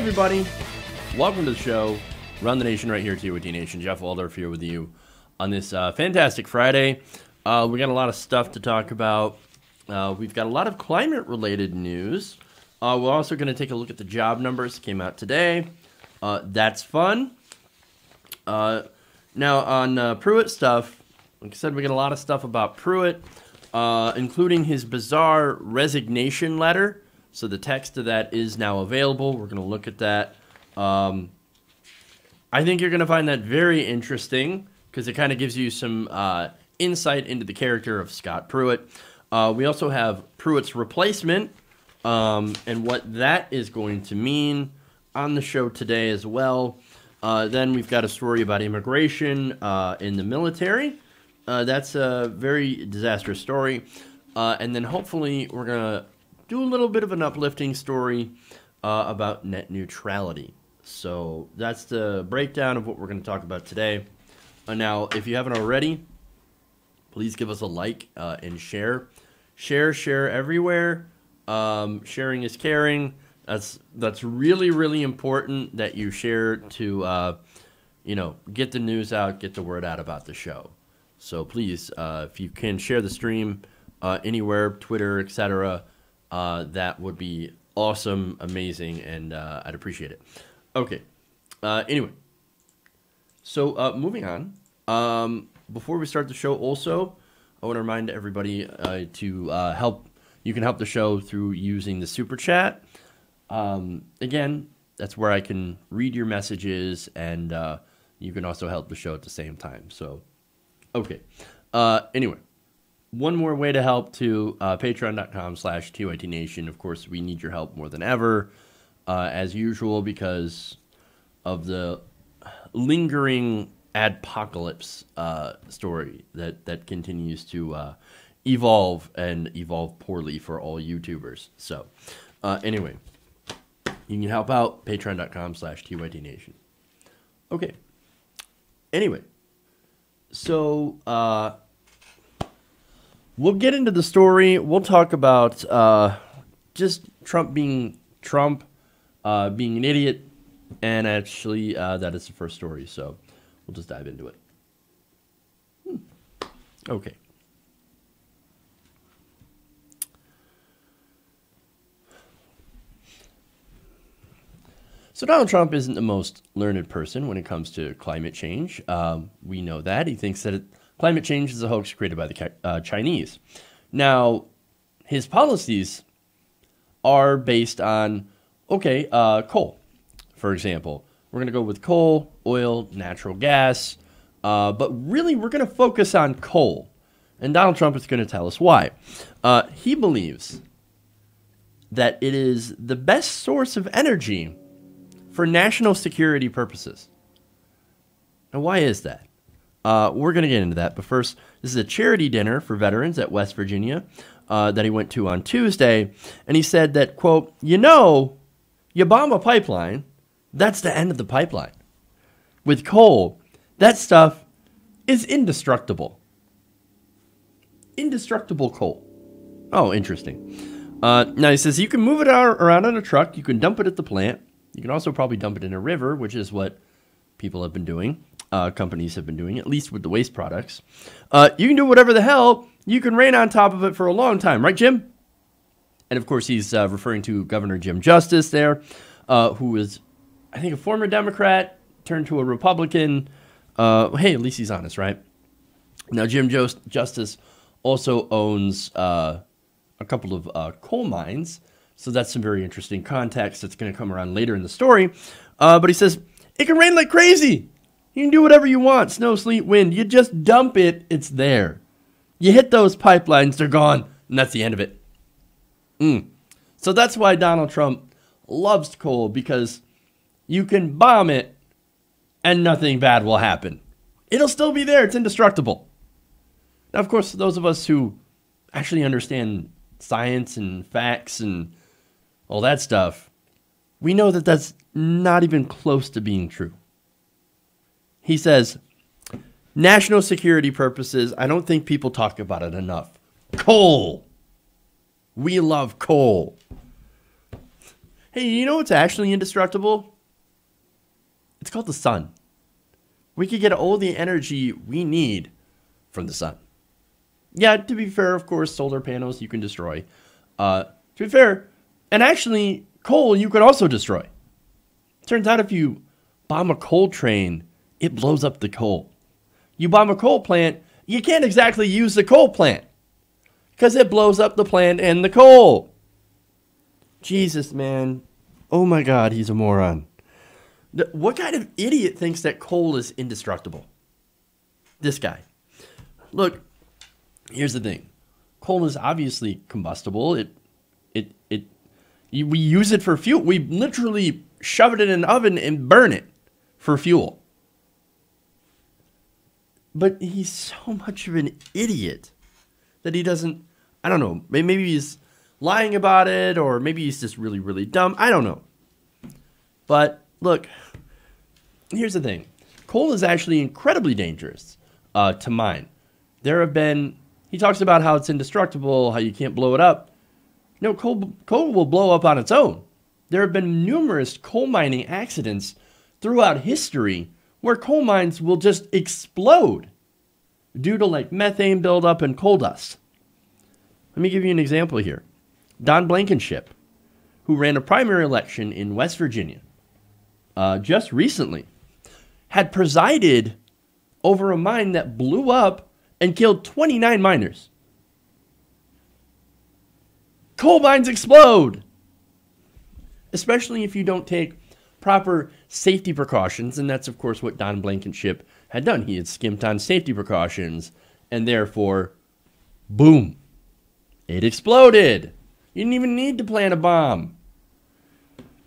everybody, welcome to the show. Run the Nation right here at TOT Nation. Jeff Waldorf here with you on this fantastic Friday. We got a lot of stuff to talk about. We've got a lot of climate-related news. We're also going to take a look at the job numbers that came out today. That's fun. Now, on Pruitt stuff, like I said, we got a lot of stuff about Pruitt, including his bizarre resignation letter. So the text of that is now available. We're going to look at that. I think you're going to find that very interesting because it kind of gives you some insight into the character of Scott Pruitt. We also have Pruitt's replacement and what that is going to mean on the show today as well. Then we've got a story about immigration in the military. That's a very disastrous story. And then hopefully we're going to do a little bit of an uplifting story about net neutrality. So that's the breakdown of what we're going to talk about today. Now, if you haven't already, please give us a like and share. Share everywhere. Sharing is caring. That's really, really important that you share to, get the news out, get the word out about the show. So please, if you can share the stream anywhere, Twitter, etc., that would be awesome, amazing, and I'd appreciate it. Okay. Anyway, so moving on. Before we start the show, also, I want to remind everybody to help. You can help the show through using the Super Chat. Again, that's where I can read your messages, and you can also help the show at the same time. So, okay. Anyway. One more way to help to patreon.com/TYT Nation. Of course, we need your help more than ever, as usual, because of the lingering adpocalypse story that continues to evolve and evolve poorly for all YouTubers. So, anyway, you can help out patreon.com/TYT Nation. Okay. Anyway, so we'll get into the story. We'll talk about just Trump being Trump, being an idiot, and actually that is the first story, so we'll just dive into it. Okay. So Donald Trump isn't the most learned person when it comes to climate change. We know that. He thinks that climate change is a hoax created by the Chinese. Now, his policies are based on, coal, for example. We're going to go with coal, oil, natural gas, but really we're going to focus on coal. And Donald Trump is going to tell us why. He believes that it is the best source of energy for national security purposes. Now, why is that? We're going to get into that, but first, this is a charity dinner for veterans at West Virginia that he went to on Tuesday, and he said that, quote, you bomb a pipeline, that's the end of the pipeline. With coal, that stuff is indestructible. Indestructible coal. Oh, interesting. Now, he says you can move it around on a truck, you can dump it at the plant, you can also probably dump it in a river, which is what people have been doing. Companies have been doing, at least with the waste products. You can do whatever the hell. You can rain on top of it for a long time. Right, Jim? And, of course, he's referring to Governor Jim Justice there, who is, I think, a former Democrat, turned to a Republican. Hey, at least he's honest, right? Now, Jim Justice also owns a couple of coal mines, so that's some very interesting context that's going to come around later in the story. But he says, it can rain like crazy. You can do whatever you want, snow, sleet, wind. You just dump it, it's there. You hit those pipelines, they're gone, and that's the end of it. So that's why Donald Trump loves coal, because you can bomb it and nothing bad will happen. It'll still be there, it's indestructible. Now, of course, those of us who actually understand science and facts and all that stuff, we know that that's not even close to being true. He says, national security purposes, I don't think people talk about it enough. Coal. We love coal. Hey, you know what's actually indestructible? It's called the sun. We could get all the energy we need from the sun. Yeah, to be fair, of course, solar panels you can destroy. To be fair, and actually, coal you could also destroy. Turns out if you bomb a coal train, it blows up the coal. You bomb a coal plant, you can't exactly use the coal plant because it blows up the plant and the coal. Jesus, man. Oh my God, he's a moron. What kind of idiot thinks that coal is indestructible? This guy. Look, here's the thing. Coal is obviously combustible. We use it for fuel. We literally shove it in an oven and burn it for fuel. But he's so much of an idiot that he doesn't, I don't know, maybe he's lying about it, or maybe he's just really, really dumb. I don't know. But look, here's the thing. Coal is actually incredibly dangerous to mine. There have been, he talks about how it's indestructible, how you can't blow it up. No, coal will blow up on its own. There have been numerous coal mining accidents throughout history where coal mines will just explode due to like methane buildup and coal dust. Let me give you an example here. Don Blankenship, who ran a primary election in West Virginia just recently, had presided over a mine that blew up and killed 29 miners. Coal mines explode, especially if you don't take proper safety precautions, and that's, of course, what Don Blankenship had done. He had skimped on safety precautions, and therefore, boom, it exploded. You didn't even need to plant a bomb.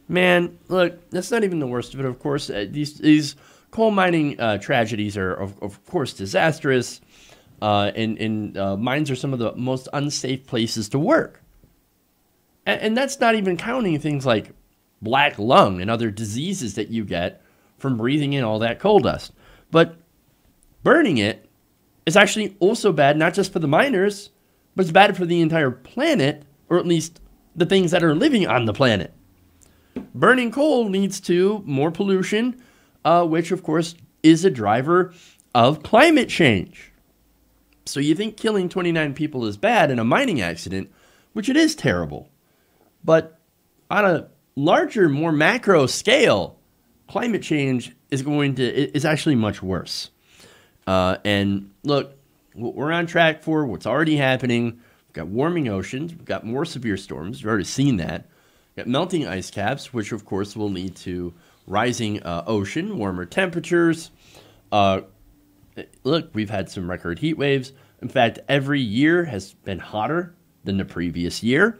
Man, look, that's not even the worst of it, of course. These coal mining tragedies are, of course, disastrous, and mines are some of the most unsafe places to work. And that's not even counting things like black lung and other diseases that you get from breathing in all that coal dust. But burning it is actually also bad, not just for the miners, but it's bad for the entire planet, or at least the things that are living on the planet. Burning coal leads to more pollution, which, of course, is a driver of climate change. So you think killing 29 people is bad in a mining accident, which it is terrible. But on a larger, more macro scale, climate change is actually much worse. And look, what we're on track for, what's already happening, we've got warming oceans, we've got more severe storms, we've already seen that. We've got melting ice caps, which of course will lead to rising ocean, warmer temperatures. Look, we've had some record heat waves. In fact, every year has been hotter than the previous year.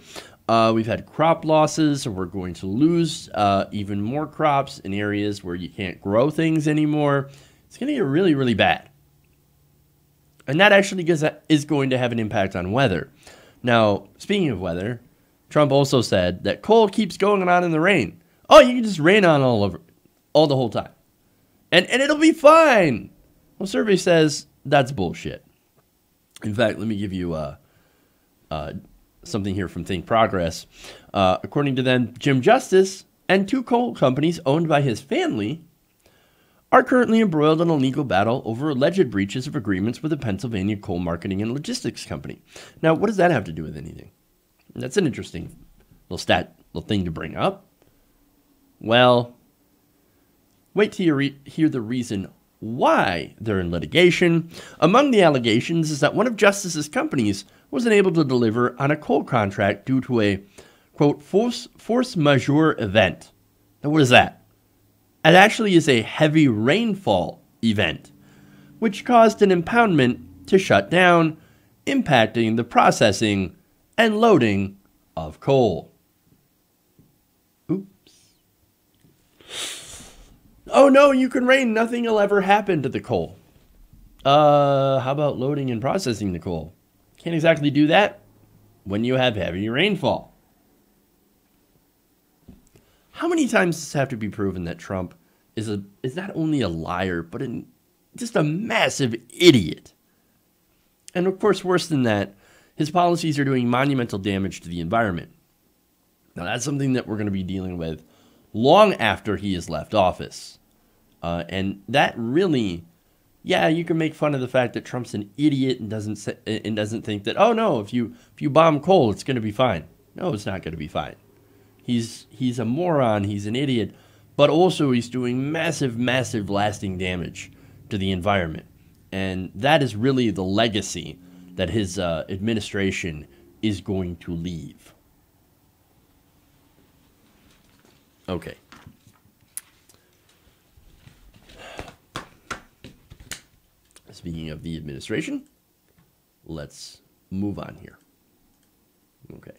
We've had crop losses, so we're going to lose even more crops in areas where you can't grow things anymore. It's going to get really, really bad. And that actually is going to have an impact on weather. Now, speaking of weather, Trump also said that coal keeps going on in the rain. Oh, you can just rain on all the whole time. And it'll be fine. Well, survey says that's bullshit. In fact, let me give you something here from Think Progress. According to them, Jim Justice and two coal companies owned by his family are currently embroiled in a legal battle over alleged breaches of agreements with the Pennsylvania Coal Marketing and Logistics Company. Now, what does that have to do with anything? That's an interesting little thing to bring up. Well, wait till you hear the reason why they're in litigation. Among the allegations is that one of Justice's companies wasn't able to deliver on a coal contract due to a, quote, force majeure event. Now, what is that? It actually is a heavy rainfall event, which caused an impoundment to shut down, impacting the processing and loading of coal. Oops. Oh no, you can rain. Nothing will ever happen to the coal. How about loading and processing the coal? Can't exactly do that when you have heavy rainfall. How many times does it have to be proven that Trump is not only a liar, but just a massive idiot? And of course, worse than that, his policies are doing monumental damage to the environment. Now, that's something that we're going to be dealing with long after he has left office. And that really, yeah, you can make fun of the fact that Trump's an idiot and doesn't think that, oh no, if you bomb coal, it's going to be fine. No, it's not going to be fine. He's a moron. He's an idiot, but also he's doing massive, massive lasting damage to the environment, and that is really the legacy that his administration is going to leave. Okay. Speaking of the administration, let's move on here. Okay.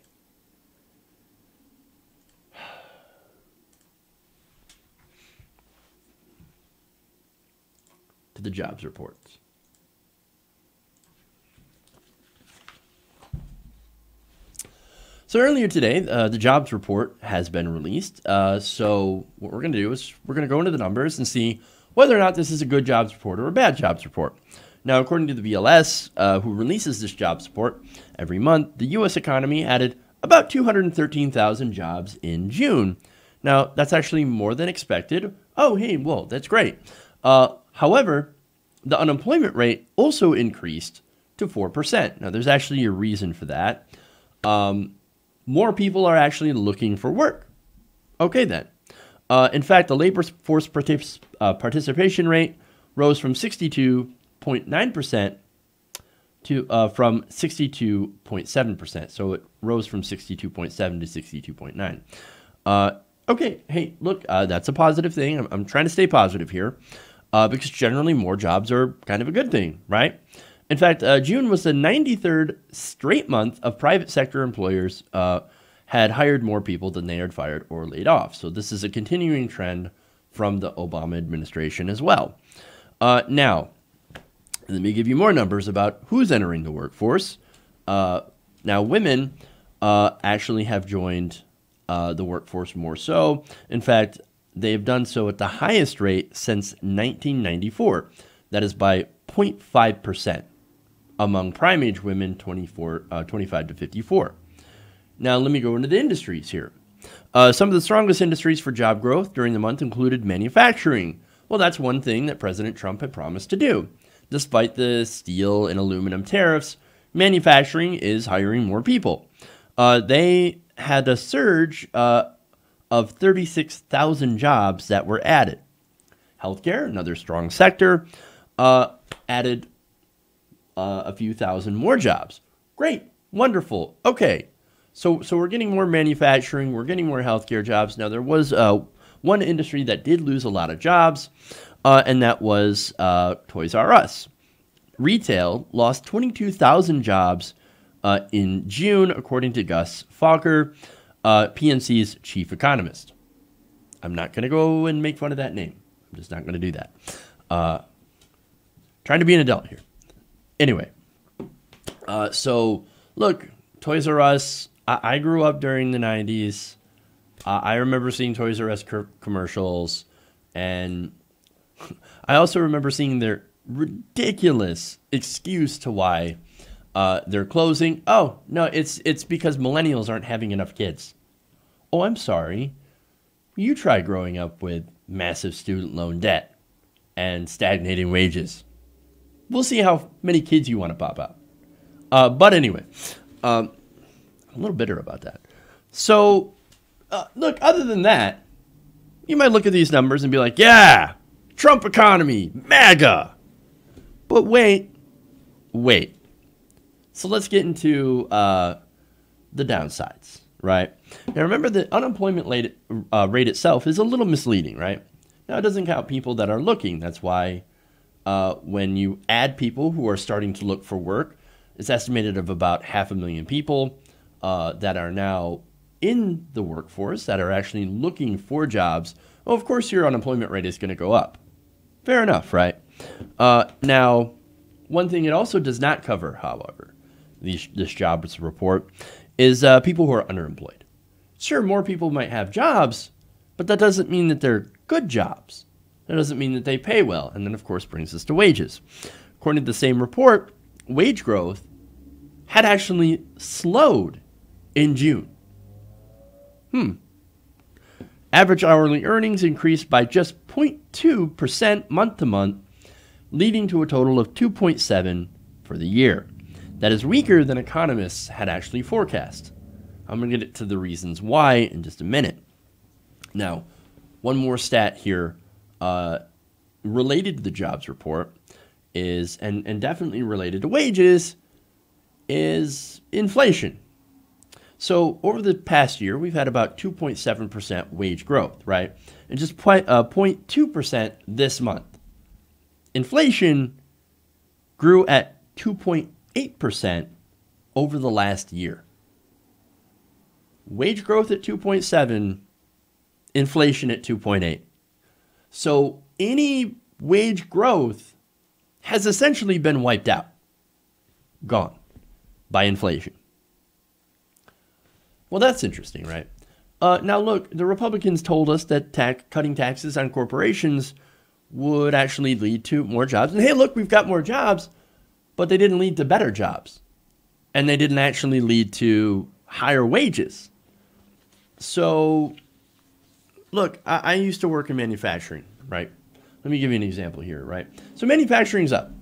To the jobs reports. So earlier today, the jobs report has been released. So what we're going to do is we're going to go into the numbers and see whether or not this is a good jobs report or a bad jobs report. Now, according to the BLS, who releases this jobs report every month, the U.S. economy added about 213,000 jobs in June. Now, that's actually more than expected. Oh, hey, well, that's great. However, the unemployment rate also increased to 4%. Now, there's actually a reason for that. More people are actually looking for work. Okay, then. In fact, the labor force participation rate rose from 62.9% to from 62.7%. So it rose from 62.7 to 62.9. Okay, hey, look, that's a positive thing. I'm trying to stay positive here because generally more jobs are kind of a good thing, right? In fact, June was the 93rd straight month of private sector employers had hired more people than they had fired or laid off. So this is a continuing trend from the Obama administration as well. Now, let me give you more numbers about who's entering the workforce. Now, women actually have joined the workforce more so. In fact, they have done so at the highest rate since 1994. That is by 0.5% among prime age women 25 to 54. Now, let me go into the industries here. Some of the strongest industries for job growth during the month included manufacturing. Well, that's one thing that President Trump had promised to do. Despite the steel and aluminum tariffs, manufacturing is hiring more people. They had a surge of 36,000 jobs that were added. Healthcare, another strong sector, added a few thousand more jobs. Great, wonderful. Okay, so we're getting more manufacturing, we're getting more healthcare jobs. Now, there was one industry that did lose a lot of jobs, and that was Toys R Us. Retail lost 22,000 jobs in June, according to Gus Falker, PNC's chief economist. I'm not going to go and make fun of that name. I'm just not going to do that. Trying to be an adult here. Anyway, so look, Toys R Us, I grew up during the 90s. I remember seeing Toys R Us commercials, and I also remember seeing their ridiculous excuse to why they're closing. Oh, no, it's because millennials aren't having enough kids. Oh, I'm sorry. You try growing up with massive student loan debt and stagnating wages. We'll see how many kids you want to pop out. But anyway, I'm a little bitter about that. So, look, other than that, you might look at these numbers and be like, yeah, Trump economy, MAGA. But wait. So let's get into the downsides, right? Now, remember, the unemployment rate itself is a little misleading, right? Now, it doesn't count people that are looking. That's why when you add people who are starting to look for work, it's estimated of about 500,000 people that are now in the workforce that are actually looking for jobs. Well, of course, your unemployment rate is going to go up. Fair enough, right? Now, one thing it also does not cover, however, this jobs report, is people who are underemployed. Sure, more people might have jobs, but that doesn't mean that they're good jobs. That doesn't mean that they pay well. And then, of course, brings us to wages. According to the same report, wage growth had actually slowed in June. Average hourly earnings increased by just 0.2% month to month, leading to a total of 2.7 for the year. That is weaker than economists had actually forecast. I'm going to get to the reasons why in just a minute. Now, one more stat here related to the jobs report is, and definitely related to wages, is inflation. So over the past year, we've had about 2.7% wage growth, right? And just 0.2% this month. Inflation grew at 2.8% over the last year. Wage growth at 2.7, inflation at 2.8. So any wage growth has essentially been wiped out, gone by inflation. Well, that's interesting, right? Now, look, the Republicans told us that cutting taxes on corporations would actually lead to more jobs. And hey, look, we've got more jobs, but they didn't lead to better jobs. And they didn't actually lead to higher wages. So, look, I used to work in manufacturing, right? Let me give you an example here, right? So manufacturing's up,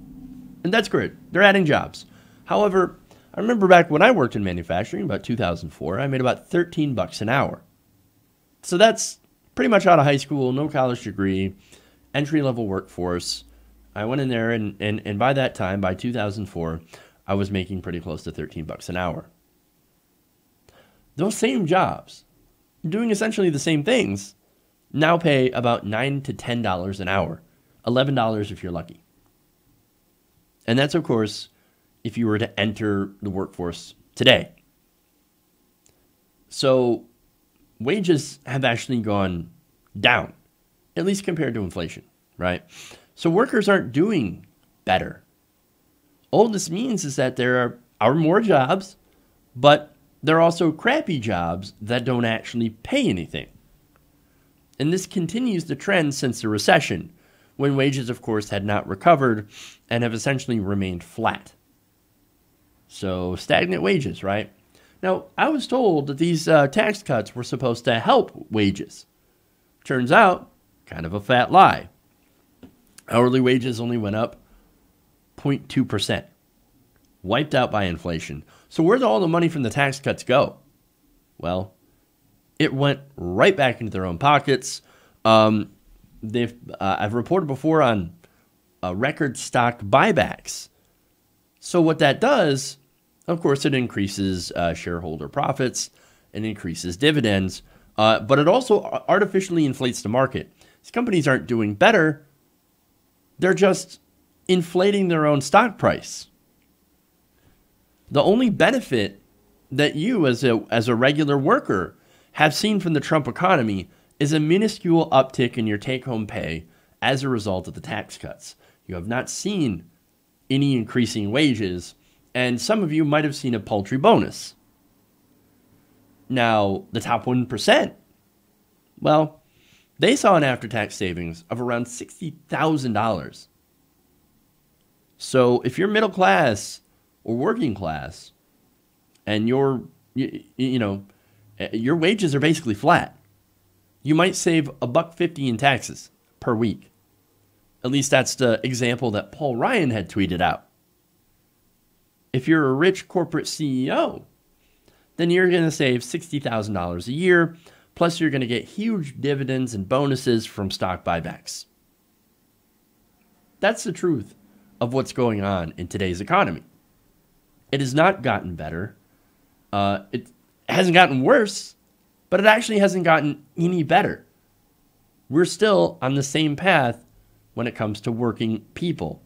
and that's great. They're adding jobs. However, I remember back when I worked in manufacturing, about 2004, I made about $13 an hour. So that's pretty much out of high school, no college degree, entry-level workforce. I went in there, and by that time, by 2004, I was making pretty close to $13 an hour. Those same jobs, doing essentially the same things, now pay about $9 to $10 an hour, $11 if you're lucky. And that's, of course, if you were to enter the workforce today. So wages have actually gone down, at least compared to inflation, right? So workers aren't doing better. All this means is that there are more jobs, but there are also crappy jobs that don't actually pay anything. And this continues the trend since the recession, when wages, of course, had not recovered and have essentially remained flat. So stagnant wages, right? Now, I was told that these tax cuts were supposed to help wages. Turns out, kind of a fat lie. Hourly wages only went up 0.2%, wiped out by inflation. So where did all the money from the tax cuts go? Well, it went right back into their own pockets. I've reported before on record stock buybacks. So what that does, of course, it increases shareholder profits and increases dividends, but it also artificially inflates the market. These companies aren't doing better. They're just inflating their own stock price. The only benefit that you as a regular worker have seen from the Trump economy is a minuscule uptick in your take-home pay as a result of the tax cuts. You have not seen any increasing wages, and some of you might have seen a paltry bonus. Now, the top 1%, well, they saw an after-tax savings of around $60,000. So if you're middle class or working class, and your wages are basically flat, you might save $1.50 in taxes per week. At least that's the example that Paul Ryan had tweeted out. If you're a rich corporate CEO, then you're going to save $60,000 a year, plus you're going to get huge dividends and bonuses from stock buybacks. That's the truth of what's going on in today's economy. It has not gotten better. It hasn't gotten worse, but it actually hasn't gotten any better. We're still on the same path when it comes to working people.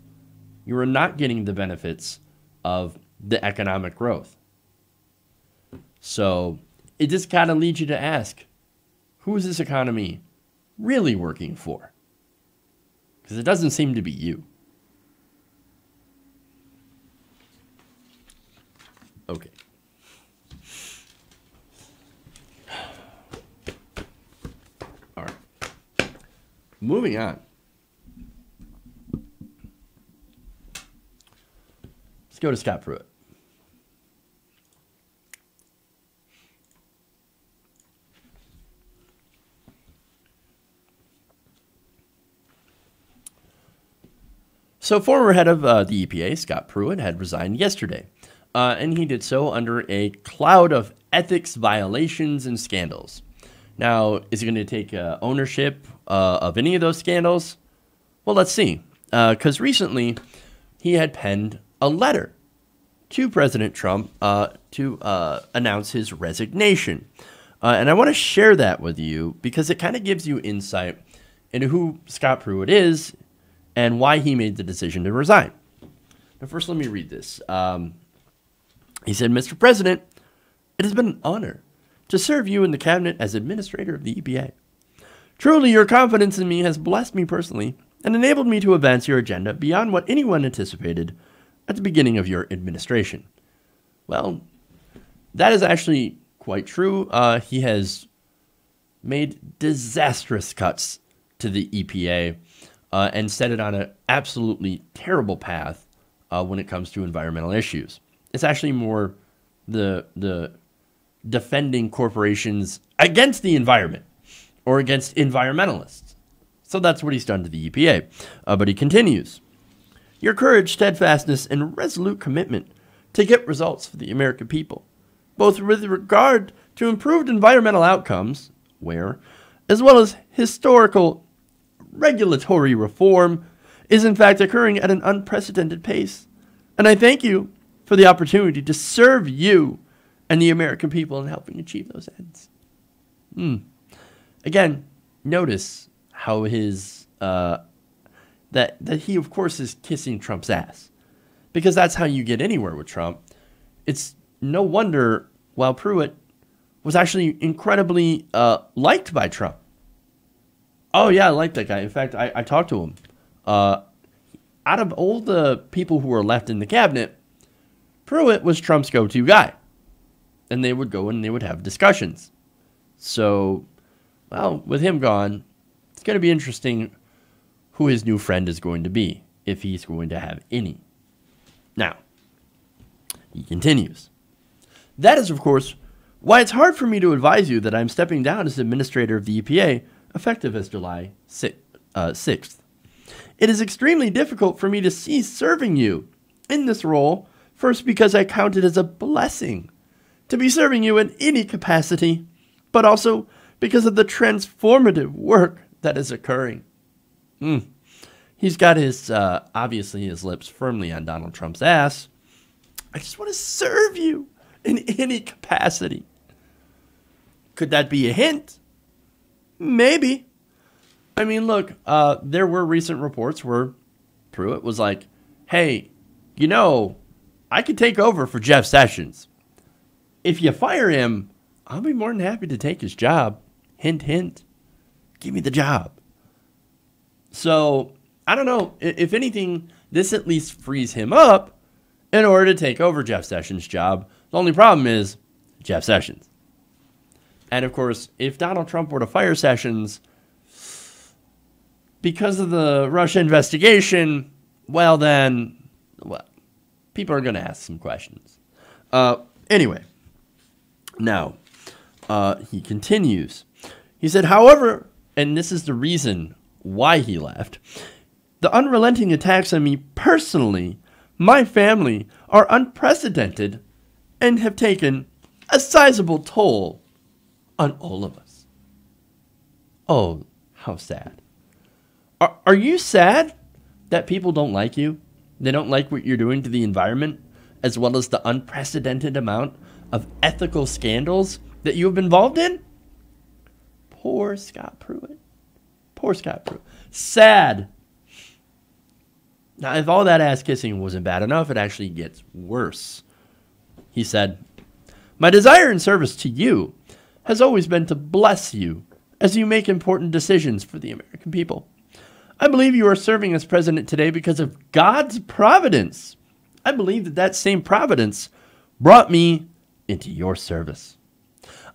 You are not getting the benefits of the economic growth. So it just kind of leads you to ask, who is this economy really working for? Because it doesn't seem to be you. Okay. All right. Moving on. Let's go to Scott Pruitt. So former head of the EPA, Scott Pruitt, had resigned yesterday. And he did so under a cloud of ethics violations and scandals. Now, is he going to take ownership of any of those scandals? Well, let's see. Because recently, he had penned a letter to President Trump to announce his resignation. And I want to share that with you because it kind of gives you insight into who Scott Pruitt is and why he made the decision to resign. Now, first, let me read this. He said, Mr. President, it has been an honor to serve you in the cabinet as administrator of the EPA. Truly, your confidence in me has blessed me personally and enabled me to advance your agenda beyond what anyone anticipated at the beginning of your administration. Well, that is actually quite true. He has made disastrous cuts to the EPA and set it on an absolutely terrible path when it comes to environmental issues. It's actually more the defending corporations against the environment or against environmentalists. So that's what he's done to the EPA. But he continues. Your courage, steadfastness, and resolute commitment to get results for the American people, both with regard to improved environmental outcomes, as well as historical regulatory reform, is in fact occurring at an unprecedented pace. And I thank you for the opportunity to serve you and the American people in helping achieve those ends. Again, notice how his that he of course is kissing Trump's ass, because that's how you get anywhere with Trump. It's no wonder while Pruitt was actually incredibly liked by Trump. Oh yeah, I like that guy. In fact, I talked to him. Out of all the people who were left in the cabinet, Pruitt was Trump's go-to guy. And they would go and they would have discussions. So, well, with him gone, it's going to be interesting who his new friend is going to be, if he's going to have any. Now, he continues. That is, of course, why it's hard for me to advise you that I'm stepping down as administrator of the EPA, effective as July 6th. It is extremely difficult for me to cease serving you in this role, first because I count it as a blessing to be serving you in any capacity, but also because of the transformative work that is occurring. He's got his, obviously his lips firmly on Donald Trump's ass. I just want to serve you in any capacity. Could that be a hint? Maybe. I mean, look, there were recent reports where Pruitt was like, hey, you know, I could take over for Jeff Sessions. If you fire him, I'll be more than happy to take his job. Hint, hint. Give me the job. So, I don't know. If anything, this at least frees him up in order to take over Jeff Sessions' job. The only problem is Jeff Sessions. And, of course, if Donald Trump were to fire Sessions because of the Russia investigation, well, then, people are going to ask some questions. Anyway, now, he continues. He said, however, and this is the reason why he left, the unrelenting attacks on me personally, my family, are unprecedented and have taken a sizable toll on all of us. Oh, how sad. Are you sad that people don't like you? They don't like what you're doing to the environment, as well as the unprecedented amount of ethical scandals that you have been involved in? Poor Scott Pruitt. Poor Scott Pruitt. Sad. Now, if all that ass kissing wasn't bad enough, it actually gets worse. He said, my desire in service to you has always been to bless you as you make important decisions for the American people. I believe you are serving as president today because of God's providence. I believe that that same providence brought me into your service.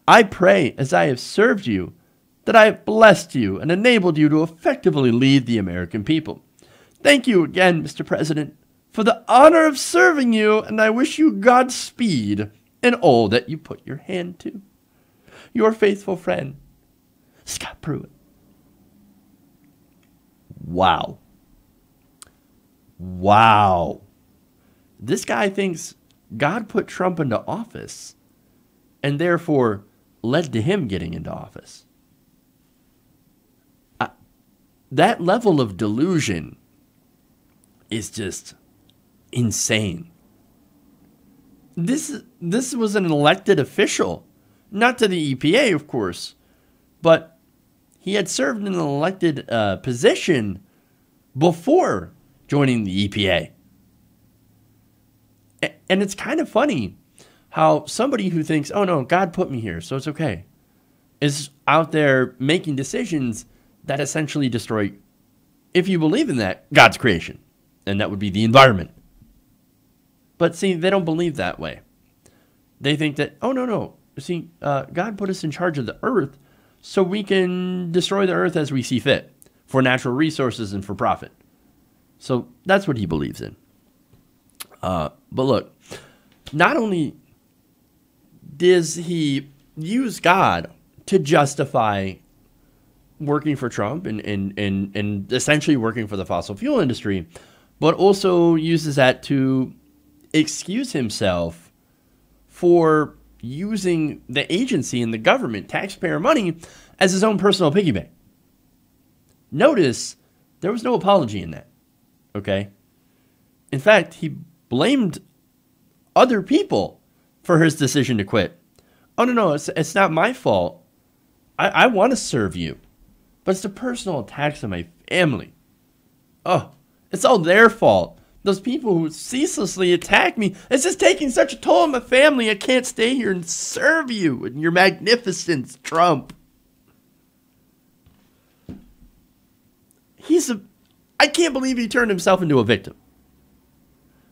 I pray as I have served you that I have blessed you and enabled you to effectively lead the American people. Thank you again, Mr. President, for the honor of serving you, and I wish you Godspeed in all that you put your hand to. Your faithful friend, Scott Pruitt. Wow. Wow. This guy thinks God put Trump into office and therefore led to him getting into office. That level of delusion is just insane. This was an elected official, not to the EPA, of course, but he had served in an elected position before joining the EPA. And it's kind of funny how somebody who thinks, oh no, God put me here, so it's okay, is out there making decisions that essentially destroy, if you believe in that, God's creation. And that would be the environment. But see, they don't believe that way. They think that, oh no. See, God put us in charge of the earth so we can destroy the earth as we see fit for natural resources and for profit. So that's what he believes in. But look, not only does he use God to justify working for Trump and essentially working for the fossil fuel industry, but also uses that to excuse himself for using the agency and the government, taxpayer money, as his own personal piggy bank. Notice there was no apology in that, okay? In fact, he blamed other people for his decision to quit. Oh, no, it's not my fault. I want to serve you, but it's the personal attacks on my family. Oh, it's all their fault. Those people who ceaselessly attack me, it's just taking such a toll on my family. I can't stay here and serve you and your magnificence, Trump. I can't believe he turned himself into a victim.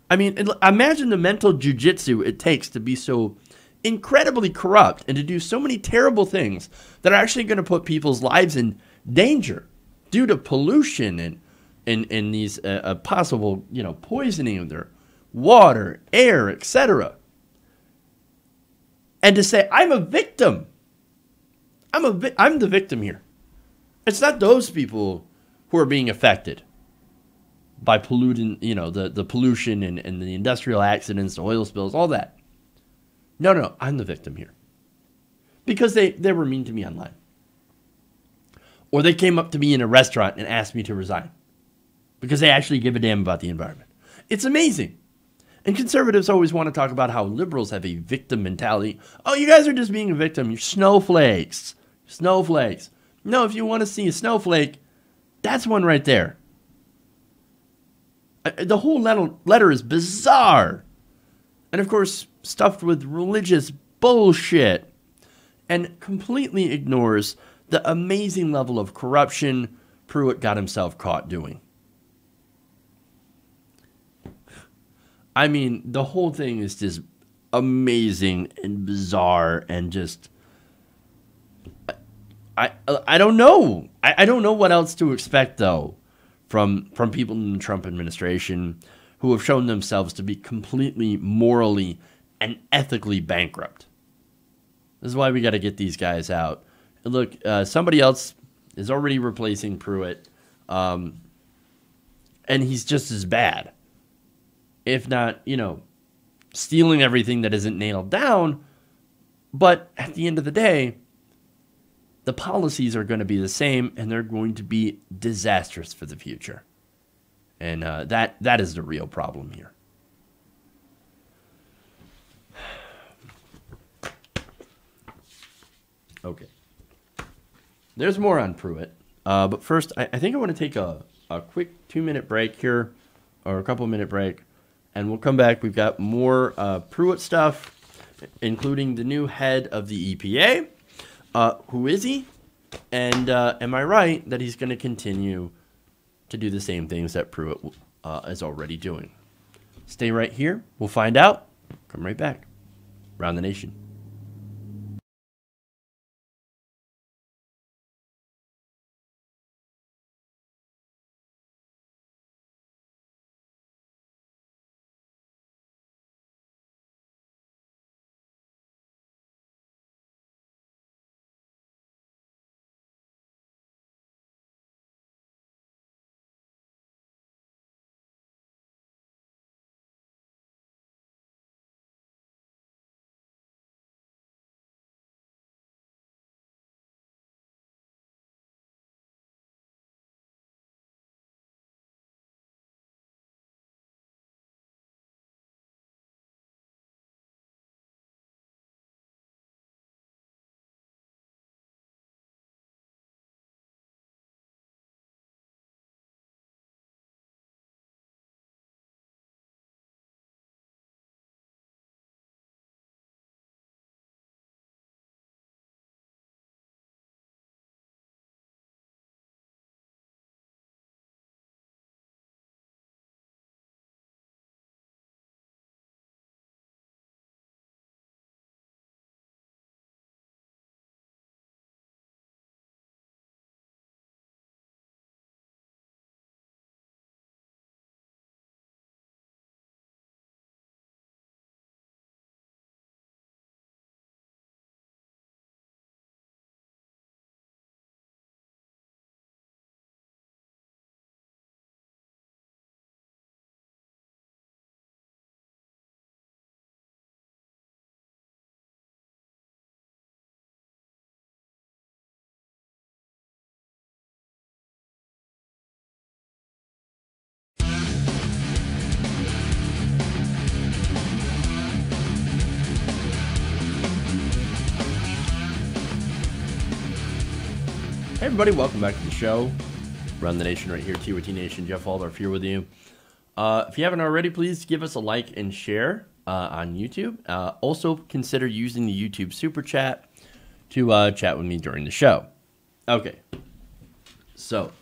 I mean, imagine the mental jujitsu it takes to be so incredibly corrupt and to do so many terrible things that are actually going to put people's lives in danger due to pollution and these possible, poisoning of their water, air, etc. And to say, I'm a victim. I'm the victim here. It's not those people who are being affected by polluting, the pollution and the industrial accidents, the oil spills, all that. No, I'm the victim here. Because they were mean to me online. Or they came up to me in a restaurant and asked me to resign. Because they actually give a damn about the environment. It's amazing. And conservatives always want to talk about how liberals have a victim mentality. Oh, you guys are just being a victim. You're snowflakes. Snowflakes. No, if you want to see a snowflake, that's one right there. The whole letter is bizarre. And of course, stuffed with religious bullshit. And completely ignores the amazing level of corruption Pruitt got himself caught doing. I mean, the whole thing is just amazing and bizarre and just... I don't know. I don't know what else to expect, though, from people in the Trump administration who have shown themselves to be completely morally and ethically bankrupt. This is why we got to get these guys out. And look, somebody else is already replacing Pruitt, and he's just as bad. If not, stealing everything that isn't nailed down. But at the end of the day, the policies are going to be the same, and they're going to be disastrous for the future. And that is the real problem here. Okay. There's more on Pruitt. But first, I think I want to take a quick 2-minute break here, or a couple-minute break. And we'll come back. We've got more Pruitt stuff, including the new head of the EPA. Who is he? And am I right that he's going to continue to do the same things that Pruitt is already doing? Stay right here. We'll find out. Come right back. Around the Nation. Hey everybody, welcome back to the show. Run the Nation right here, TWT Nation. Jeff Waldorf here with you. If you haven't already, please give us a like and share on YouTube. Also, consider using the YouTube Super Chat to chat with me during the show. Okay, so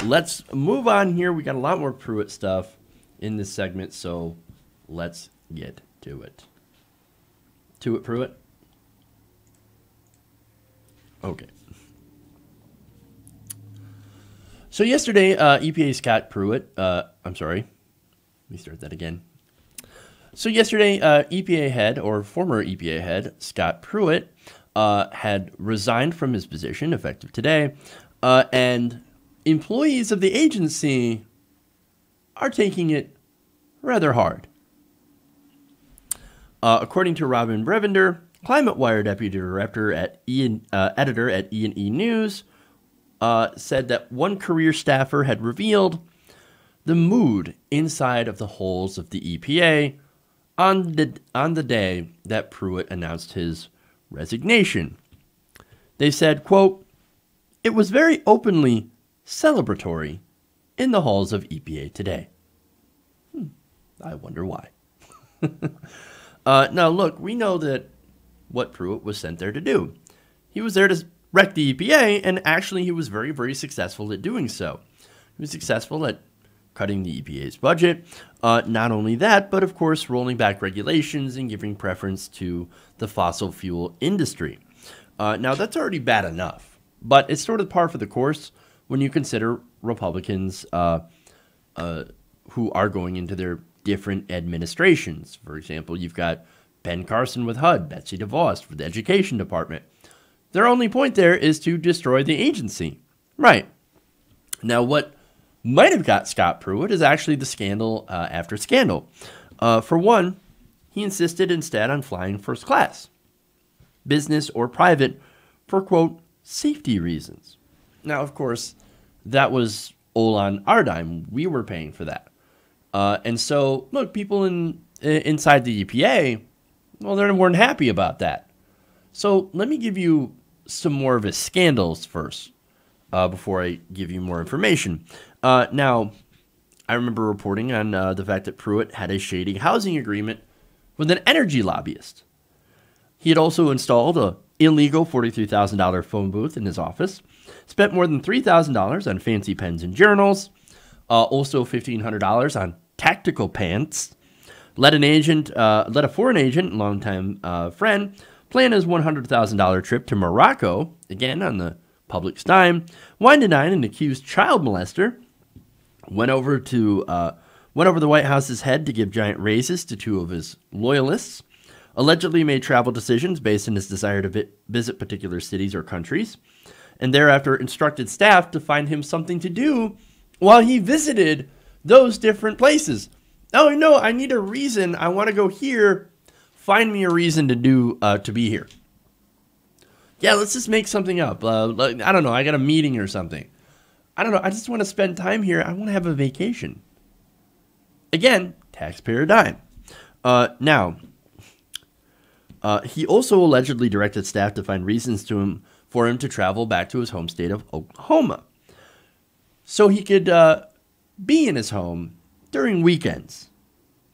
let's move on here. We got a lot more Pruitt stuff in this segment, so let's get to it. To it, Pruitt? Okay. So yesterday, EPA Scott Pruitt, I'm sorry, let me start that again. So yesterday, EPA head, or former EPA head, Scott Pruitt, had resigned from his position, effective today, and employees of the agency are taking it rather hard. According to Robin Brevender, Climate Wire deputy director at editor at E&E News, said that one career staffer had revealed the mood inside of the halls of the EPA on the day that Pruitt announced his resignation. They said, quote, "It was very openly celebratory in the halls of EPA today." I wonder why. Now, look, we know that what Pruitt was sent there to do. He was there to wreck the EPA, and actually he was very, very successful at doing so. He was successful at cutting the EPA's budget. Not only that, but of course rolling back regulations and giving preference to the fossil fuel industry. Now that's already bad enough, but it's sort of par for the course when you consider Republicans who are going into their different administrations. For example, you've got Ben Carson with HUD, Betsy DeVos for the Education Department. Their only point there is to destroy the agency. Right. Now, what might have got Scott Pruitt is actually the scandal after scandal. For one, he insisted instead on flying first class, business or private, for, quote, safety reasons. Now, of course, that was all on our dime. We were paying for that. And so, look, people inside the EPA, well, they weren't happy about that. So let me give you some more of his scandals first, before I give you more information. Now, I remember reporting on the fact that Pruitt had a shady housing agreement with an energy lobbyist. He had also installed an illegal $43,000 phone booth in his office, spent more than $3,000 on fancy pens and journals, also $1,500 on tactical pants, let a foreign agent, longtime friend, plan his $100,000 trip to Morocco, again on the public's dime, wined and dined an accused child molester, went over the White House's head to give giant raises to two of his loyalists, allegedly made travel decisions based on his desire to visit particular cities or countries, and thereafter instructed staff to find him something to do while he visited those different places. Oh, no, I need a reason. I want to go here. Find me a reason to be here. Yeah, let's just make something up. I don't know. I got a meeting or something. I don't know. I just want to spend time here. I want to have a vacation. Again, taxpayer dime. Now, he also allegedly directed staff to find reasons for him to travel back to his home state of Oklahoma, so he could be in his home during weekends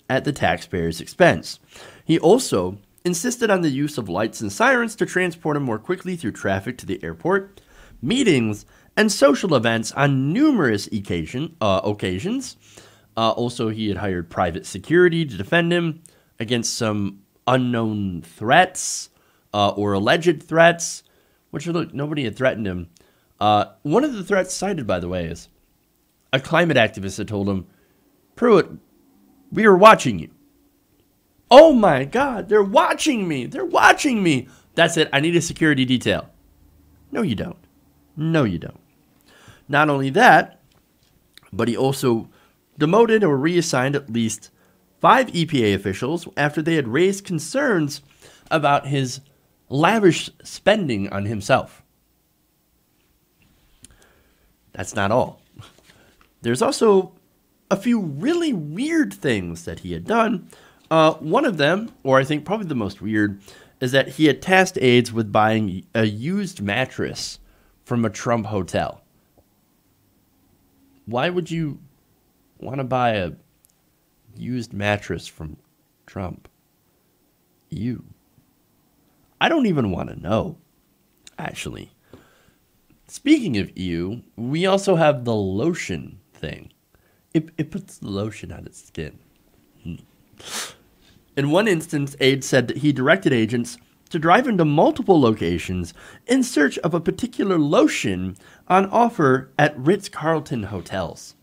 at the taxpayer's expense. He also insisted on the use of lights and sirens to transport him more quickly through traffic to the airport, meetings, and social events on numerous occasions. Also, he had hired private security to defend him against some unknown threats or alleged threats, which, look, nobody had threatened him. One of the threats cited, by the way, is a climate activist had told him, "Pruitt, we are watching you." Oh my God, they're watching me. They're watching me. That's it. I need a security detail. No, you don't. No, you don't. Not only that, but he also demoted or reassigned at least 5 EPA officials after they had raised concerns about his lavish spending on himself. That's not all. There's also a few really weird things that he had done. One of them, or I think probably the most weird, is that he had tasked aides with buying a used mattress from a Trump hotel. Why would you want to buy a used mattress from Trump? I don't even want to know, actually. Speaking of we also have the lotion thing. It puts the lotion on its skin. In one instance, aides said that he directed agents to drive into multiple locations in search of a particular lotion on offer at Ritz-Carlton hotels.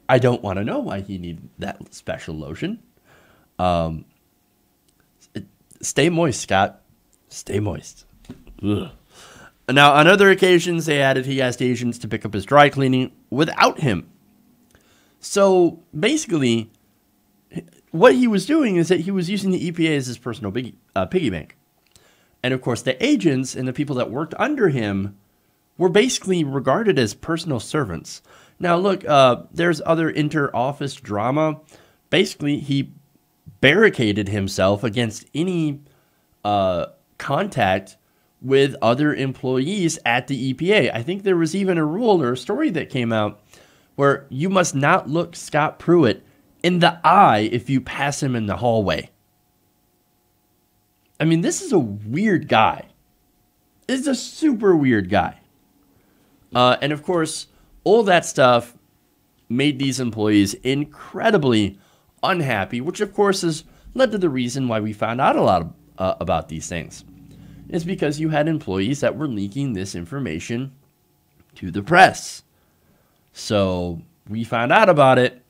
I don't want to know why he needed that special lotion. Stay moist, Scott. Stay moist. Ugh. Now, on other occasions, they added he asked agents to pick up his dry cleaning without him. So, basically, what he was doing is that he was using the EPA as his personal piggy bank. And, of course, the agents and the people that worked under him were basically regarded as personal servants. Now, look, there's other inter-office drama. Basically, he barricaded himself against any contact with other employees at the EPA. I think there was even a rule or a story that came out where you must not look Scott Pruitt in the eye if you pass him in the hallway. I mean, this is a weird guy. This is a super weird guy. And of course, all that stuff made these employees incredibly unhappy, which of course has led to the reason why we found out a lot about these things. It's because you had employees that were leaking this information to the press. So we found out about it,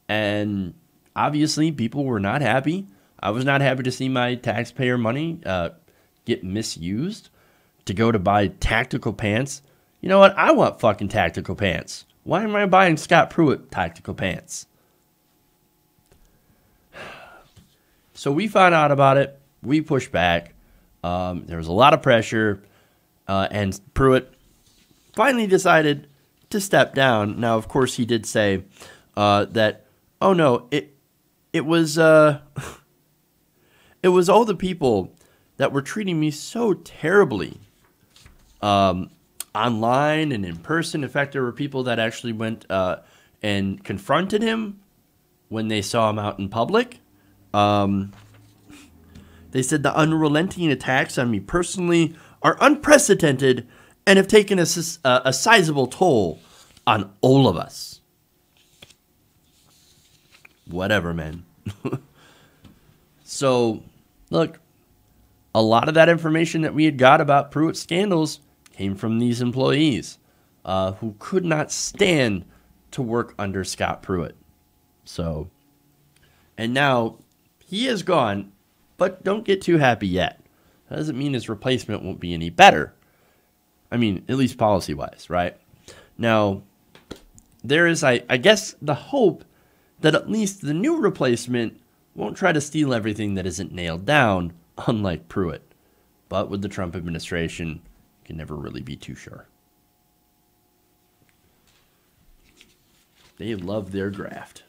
and obviously people were not happy. I was not happy to see my taxpayer money get misused to go to buy tactical pants. You know what? I want fucking tactical pants. Why am I buying Scott Pruitt tactical pants? So we found out about it. We pushed back. There was a lot of pressure. And Pruitt finally decided to step down. Now, of course, he did say that, oh no, it was it was all the people that were treating me so terribly online and in person. In fact, there were people that actually went and confronted him when they saw him out in public. They said the unrelenting attacks on me personally are unprecedented and have taken a sizable toll on all of us. Whatever, man. So, look, a lot of that information that we had got about Pruitt's scandals came from these employees who could not stand to work under Scott Pruitt. So, and now he is gone, but don't get too happy yet. That doesn't mean his replacement won't be any better. I mean, at least policy-wise, right? Now, there is, I guess, the hope that at least the new replacement won't try to steal everything that isn't nailed down, unlike Pruitt. But with the Trump administration, you can never really be too sure. They love their graft.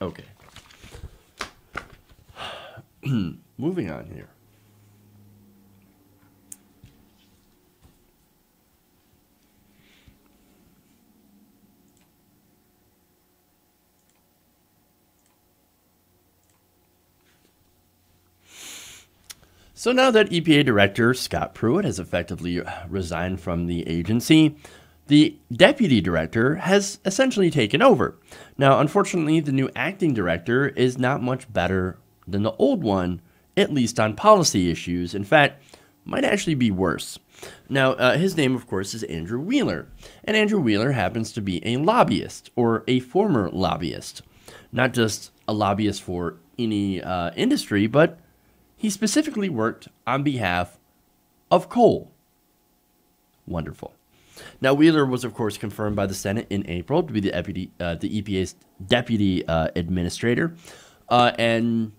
Okay. Moving on here. So now that EPA Director Scott Pruitt has effectively resigned from the agency, the Deputy Director has essentially taken over. Now, unfortunately, the new Acting Director is not much better than the old one, at least on policy issues. In fact, might actually be worse. Now, his name, of course, is Andrew Wheeler. And Andrew Wheeler happens to be a lobbyist, or a former lobbyist. Not just a lobbyist for any industry, but he specifically worked on behalf of coal. Wonderful. Now, Wheeler was, of course, confirmed by the Senate in April to be the EPA's deputy administrator. And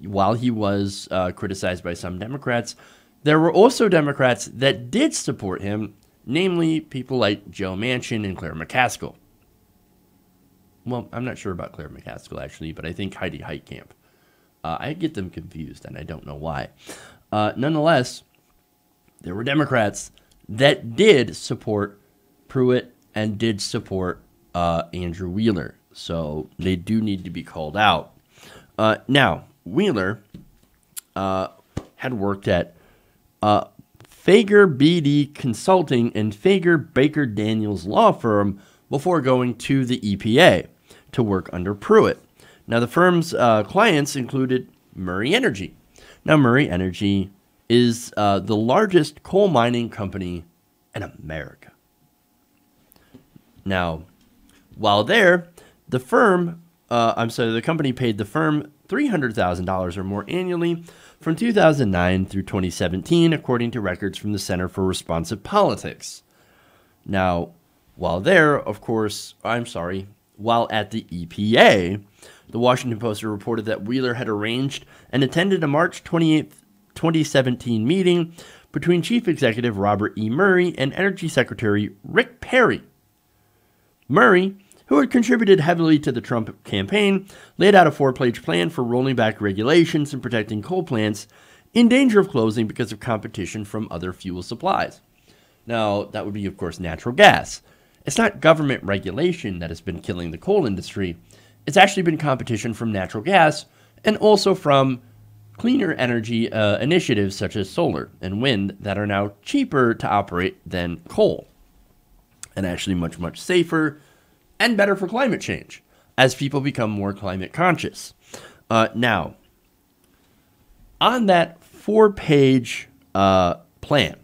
while he was criticized by some Democrats, there were also Democrats that did support him, namely people like Joe Manchin and Claire McCaskill. Well, I'm not sure about Claire McCaskill, actually, but I think Heidi Heitkamp. I get them confused, and I don't know why. Nonetheless, there were Democrats that did support Pruitt and did support Andrew Wheeler. So they do need to be called out. Now, Wheeler had worked at Fager BD Consulting and Fager Baker Daniels law firm before going to the EPA to work under Pruitt. Now, the firm's clients included Murray Energy. Now, Murray Energy is the largest coal mining company in America. Now, while there, the company paid the firm $300,000 or more annually from 2009 through 2017, according to records from the Center for Responsive Politics. Now, while there, while at the EPA, the Washington Post reported that Wheeler had arranged and attended a March 28, 2017 meeting between Chief Executive Robert E. Murray and Energy Secretary Rick Perry. Murray, who had contributed heavily to the Trump campaign, laid out a 4-page plan for rolling back regulations and protecting coal plants in danger of closing because of competition from other fuel supplies. Now, that would be, of course, natural gas. It's not government regulation that has been killing the coal industry. It's actually been competition from natural gas and also from cleaner energy initiatives such as solar and wind that are now cheaper to operate than coal and actually much, much safer and better for climate change as people become more climate conscious. Now, on that 4-page plan,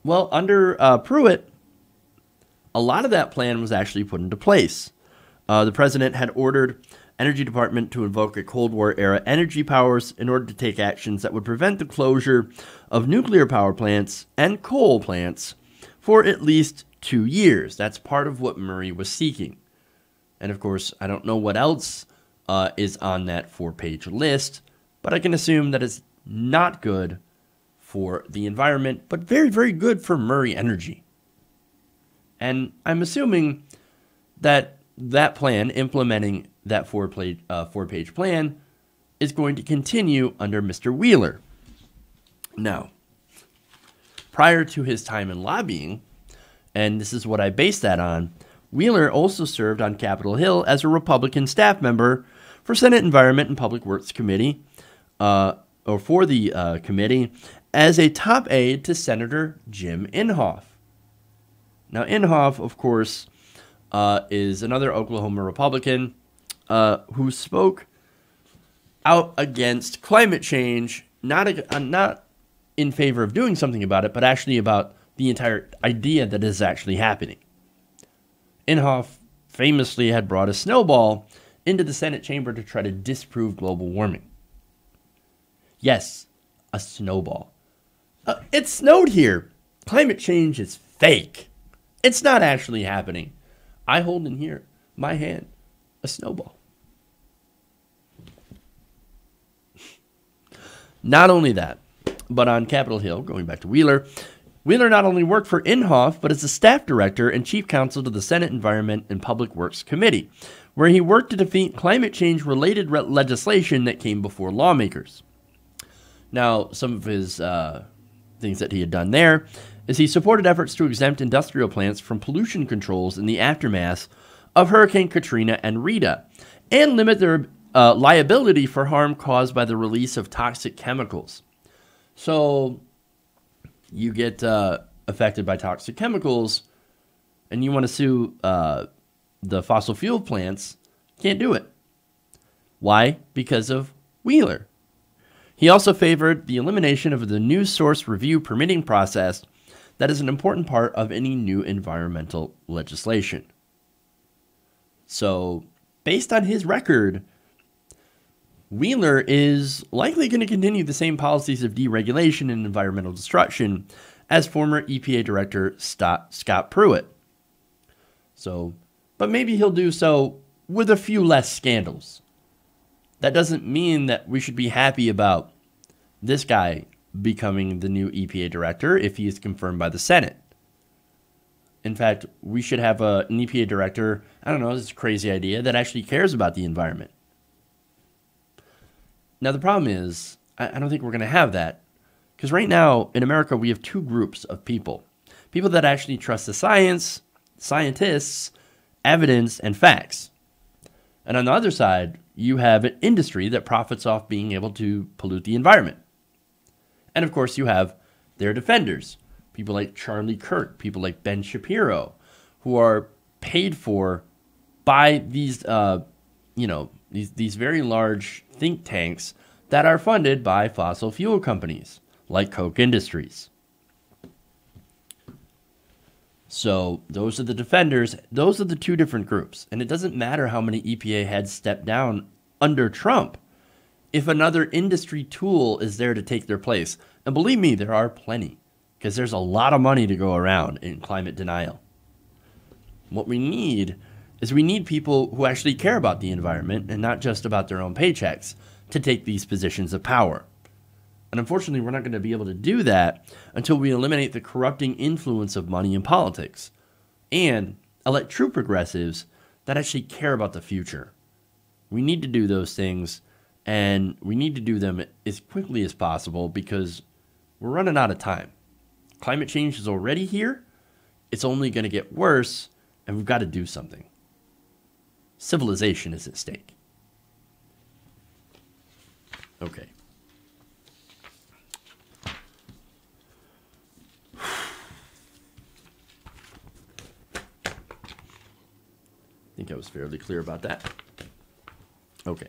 well, under Pruitt, a lot of that plan was actually put into place. The president had ordered Energy Department to invoke a Cold War-era energy powers in order to take actions that would prevent the closure of nuclear power plants and coal plants for at least 2 years. That's part of what Murray was seeking. And of course, I don't know what else is on that 4-page list, but I can assume that it's not good for the environment, but very, very good for Murray Energy. And I'm assuming that that plan, implementing that 4-page plan, is going to continue under Mr. Wheeler. Now, prior to his time in lobbying, and this is what I base that on, Wheeler also served on Capitol Hill as a Republican staff member for Senate Environment and Public Works Committee, committee, as a top aide to Senator Jim Inhofe. Now, Inhofe, of course, is another Oklahoma Republican who spoke out against climate change, not in favor of doing something about it, but actually about the entire idea that is actually happening. Inhofe famously had brought a snowball into the Senate chamber to try to disprove global warming. Yes, a snowball. It snowed here. Climate change is fake. It's not actually happening. I hold in here, my hand, a snowball. Not only that, but on Capitol Hill, going back to Wheeler, Wheeler not only worked for Inhofe, but as a staff director and chief counsel to the Senate Environment and Public Works Committee, where he worked to defeat climate change-related legislation that came before lawmakers. Now, some of his things that he had done there is he supported efforts to exempt industrial plants from pollution controls in the aftermath of Hurricane Katrina and Rita, and limit their liability for harm caused by the release of toxic chemicals. So you get affected by toxic chemicals, and you want to sue the fossil fuel plants, can't do it. Why? Because of Wheeler. He also favored the elimination of the news source review permitting process that is an important part of any new environmental legislation. So, based on his record, Wheeler is likely going to continue the same policies of deregulation and environmental destruction as former EPA Director Scott Pruitt. So, but maybe he'll do so with a few less scandals. That doesn't mean that we should be happy about this guy becoming the new EPA Director if he is confirmed by the Senate. In fact, we should have an EPA Director, I don't know, this is a crazy idea, that actually cares about the environment. Now, the problem is, I don't think we're going to have that Because right now in America, we have two groups of people. People that actually trust the science, scientists, evidence, and facts. And on the other side, you have an industry that profits off being able to pollute the environment. And of course, you have their defenders, people like Charlie Kirk, people like Ben Shapiro, who are paid for by these, these very large think tanks that are funded by fossil fuel companies like Koch Industries. So those are the defenders. Those are the two different groups. And it doesn't matter how many EPA heads step down under Trump if another industry tool is there to take their place. And believe me, there are plenty, because there's a lot of money to go around in climate denial. What we need is people who actually care about the environment and not just about their own paychecks to take these positions of power. And unfortunately, we're not going to be able to do that until we eliminate the corrupting influence of money in politics and elect true progressives that actually care about the future. We need to do those things, and we need to do them as quickly as possible because we're running out of time. Climate change is already here. It's only going to get worse, and we've got to do something. Civilization is at stake. Okay. I think I was fairly clear about that. Okay.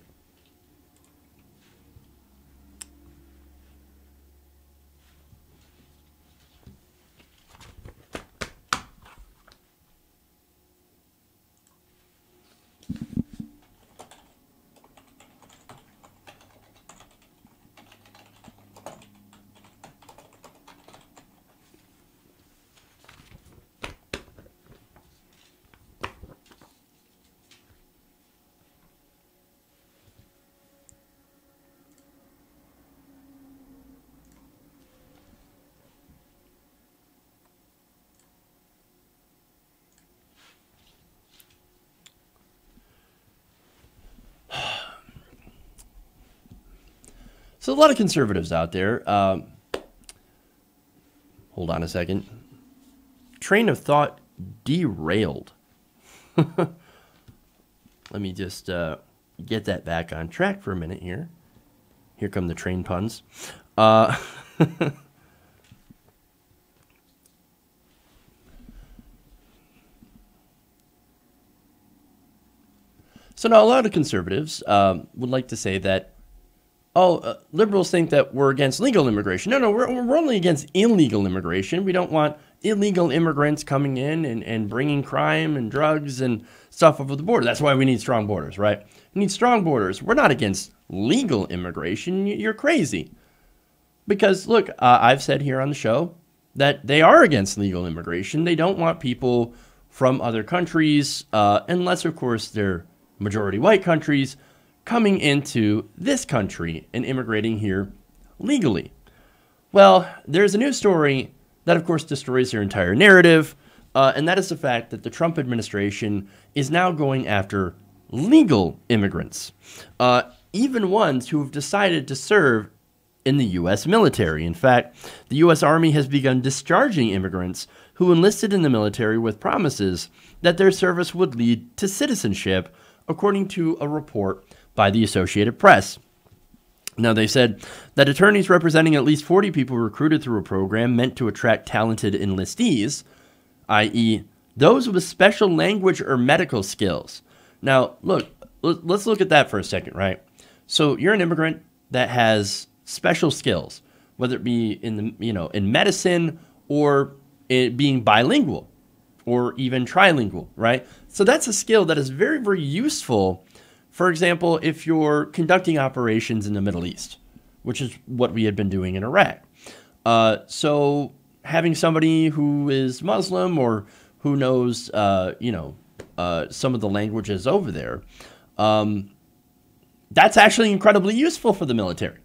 So a lot of conservatives out there. Hold on a second. Train of thought derailed. Let me just get that back on track for a minute here. Here come the train puns. So now a lot of conservatives would like to say that, liberals think that we're against legal immigration. No, we're only against illegal immigration. We don't want illegal immigrants coming in and bringing crime and drugs and stuff over the border. That's why we need strong borders, right? We need strong borders. We're not against legal immigration. You're crazy. Because, look, I've said here on the show that they are against legal immigration. They don't want people from other countries, unless, of course, they're majority white countries, coming into this country and immigrating here legally. Well, there's a new story that, of course, destroys their entire narrative, and that is the fact that the Trump administration is now going after legal immigrants, even ones who have decided to serve in the U.S. military. In fact, the U.S. Army has begun discharging immigrants who enlisted in the military with promises that their service would lead to citizenship, according to a report by the Associated Press. Now, they said that attorneys representing at least 40 people recruited through a program meant to attract talented enlistees, i.e., those with special language or medical skills. Now, look, let's look at that for a second, right? So you're an immigrant that has special skills, whether it be in medicine or it being bilingual or even trilingual, right? So that's a skill that is very, very useful. For example, if you're conducting operations in the Middle East, which is what we had been doing in Iraq. So having somebody who is Muslim or who knows, some of the languages over there, that's actually incredibly useful for the military.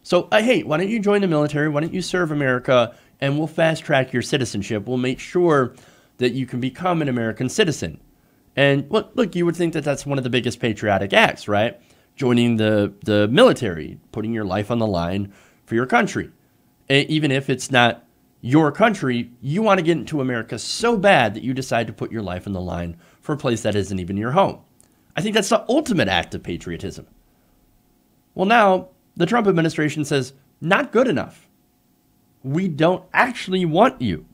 So, hey, why don't you join the military? Why don't you serve America? And we'll fast track your citizenship. We'll make sure that you can become an American citizen. And look, you would think that that's one of the biggest patriotic acts, right? Joining the military, putting your life on the line for your country. Even if it's not your country, you want to get into America so bad that you decide to put your life on the line for a place that isn't even your home. I think that's the ultimate act of patriotism. Well, now the Trump administration says, not good enough. We don't actually want you.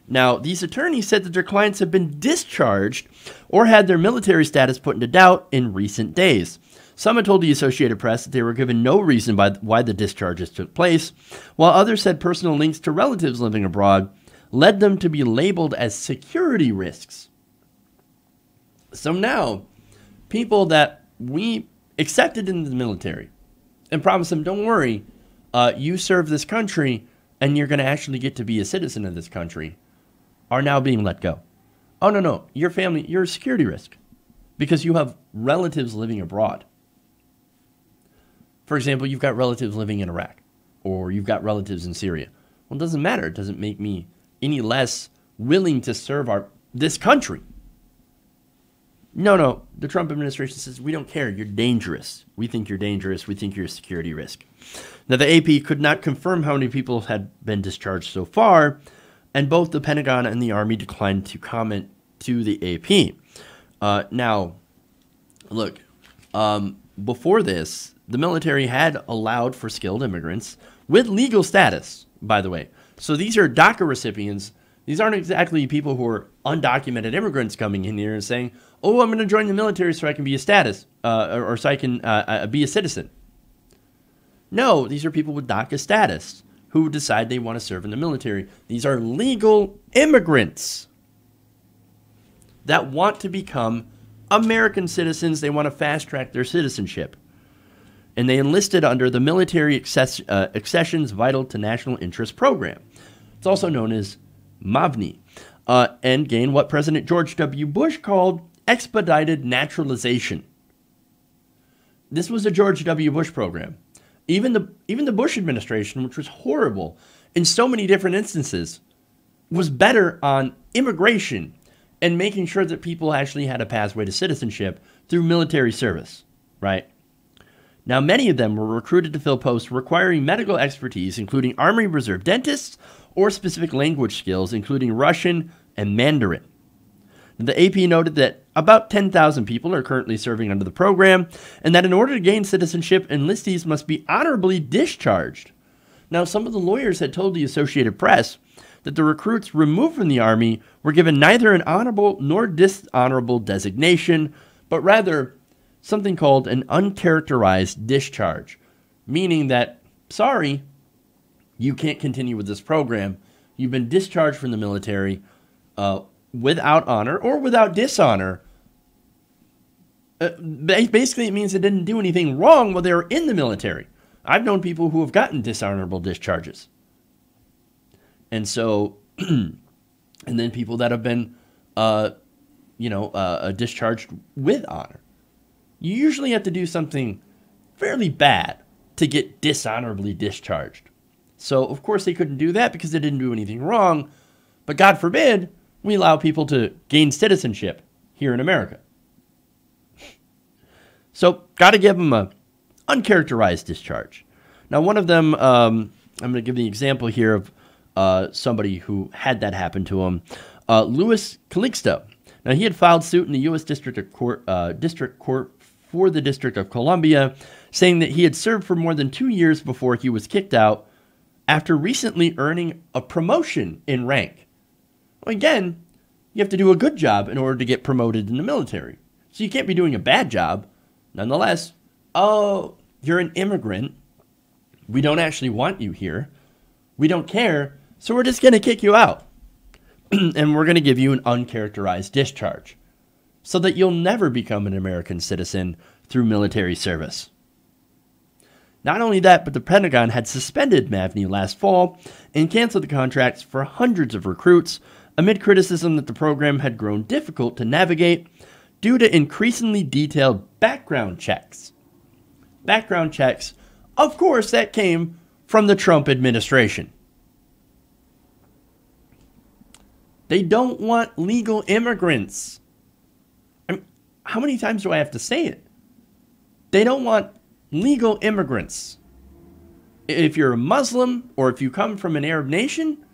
Now, these attorneys said that their clients have been discharged or had their military status put into doubt in recent days. Some had told the Associated Press that they were given no reason why the discharges took place, while others said personal links to relatives living abroad led them to be labeled as security risks. So now, people that we accepted into the military and promised them, don't worry, you serve this country and you're going to actually get to be a citizen of this country, are now being let go. Oh, no, your family, you're a security risk because you have relatives living abroad. For example, you've got relatives living in Iraq or you've got relatives in Syria. Well, it doesn't matter. It doesn't make me any less willing to serve this country. No, the Trump administration says, we don't care. You're dangerous. We think you're dangerous. We think you're a security risk. Now, the AP could not confirm how many people had been discharged so far, and both the Pentagon and the Army declined to comment to the AP. Now, look, before this, the military had allowed for skilled immigrants with legal status, by the way. So these are DACA recipients. These aren't exactly people who are undocumented immigrants coming in here and saying, oh, I'm going to join the military so I can be a status, or so I can be a citizen. No, these are people with DACA status who decide they want to serve in the military. These are legal immigrants that want to become American citizens. They want to fast track their citizenship. And they enlisted under the Military Accessions Vital to National Interest Program. It's also known as MAVNI, and gain what President George W. Bush called expedited naturalization. This was a George W. Bush program. Even the Bush administration, which was horrible in so many different instances, was better on immigration and making sure that people actually had a pathway to citizenship through military service, right? Now, many of them were recruited to fill posts requiring medical expertise, including Army Reserve dentists or specific language skills, including Russian and Mandarin. The AP noted that about 10,000 people are currently serving under the program, and that in order to gain citizenship, enlistees must be honorably discharged. Now, some of the lawyers had told the Associated Press that the recruits removed from the Army were given neither an honorable nor dishonorable designation, but rather something called an uncharacterized discharge, meaning that, sorry, you can't continue with this program. You've been discharged from the military without honor or without dishonor. Basically, it means they didn't do anything wrong while they were in the military. I've known people who have gotten dishonorable discharges. And so, and then people that have been, discharged with honor. You usually have to do something fairly bad to get dishonorably discharged. So, of course, they couldn't do that because they didn't do anything wrong. But God forbid, we allow people to gain citizenship here in America. So, got to give them a uncharacterized discharge. Now, one of them, I'm going to give the example here of somebody who had that happen to him. Louis Calixto. Now, he had filed suit in the U.S. District Court for the District of Columbia, saying that he had served for more than 2 years before he was kicked out after recently earning a promotion in rank. Well, again, you have to do a good job in order to get promoted in the military. So you can't be doing a bad job. Nonetheless, oh, you're an immigrant. We don't actually want you here. We don't care. So we're just going to kick you out. And we're going to give you an uncharacterized discharge so that you'll never become an American citizen through military service. Not only that, but the Pentagon had suspended MAVNI last fall and canceled the contracts for hundreds of recruits amid criticism that the program had grown difficult to navigate due to increasingly detailed background checks. Background checks, of course, that came from the Trump administration. They don't want legal immigrants. I mean, how many times do I have to say it? They don't want legal immigrants. If you're a Muslim, or if you come from an Arab nation,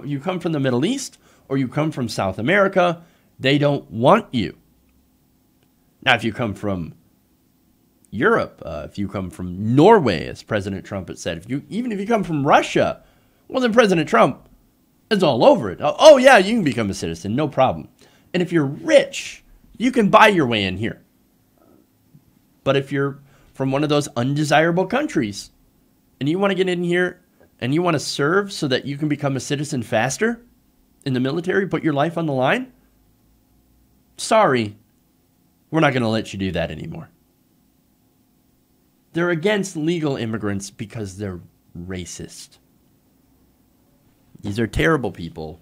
you come from the Middle East, or you come from South America, they don't want you. Now, if you come from Europe, if you come from Norway, as President Trump had said, even if you come from Russia, well, then President Trump is all over it. Oh, yeah, you can become a citizen, no problem. And if you're rich, you can buy your way in here. But if you're from one of those undesirable countries and you want to get in here and you want to serve so that you can become a citizen faster in the military, put your life on the line, sorry, we're not going to let you do that anymore. They're against legal immigrants because they're racist. These are terrible people.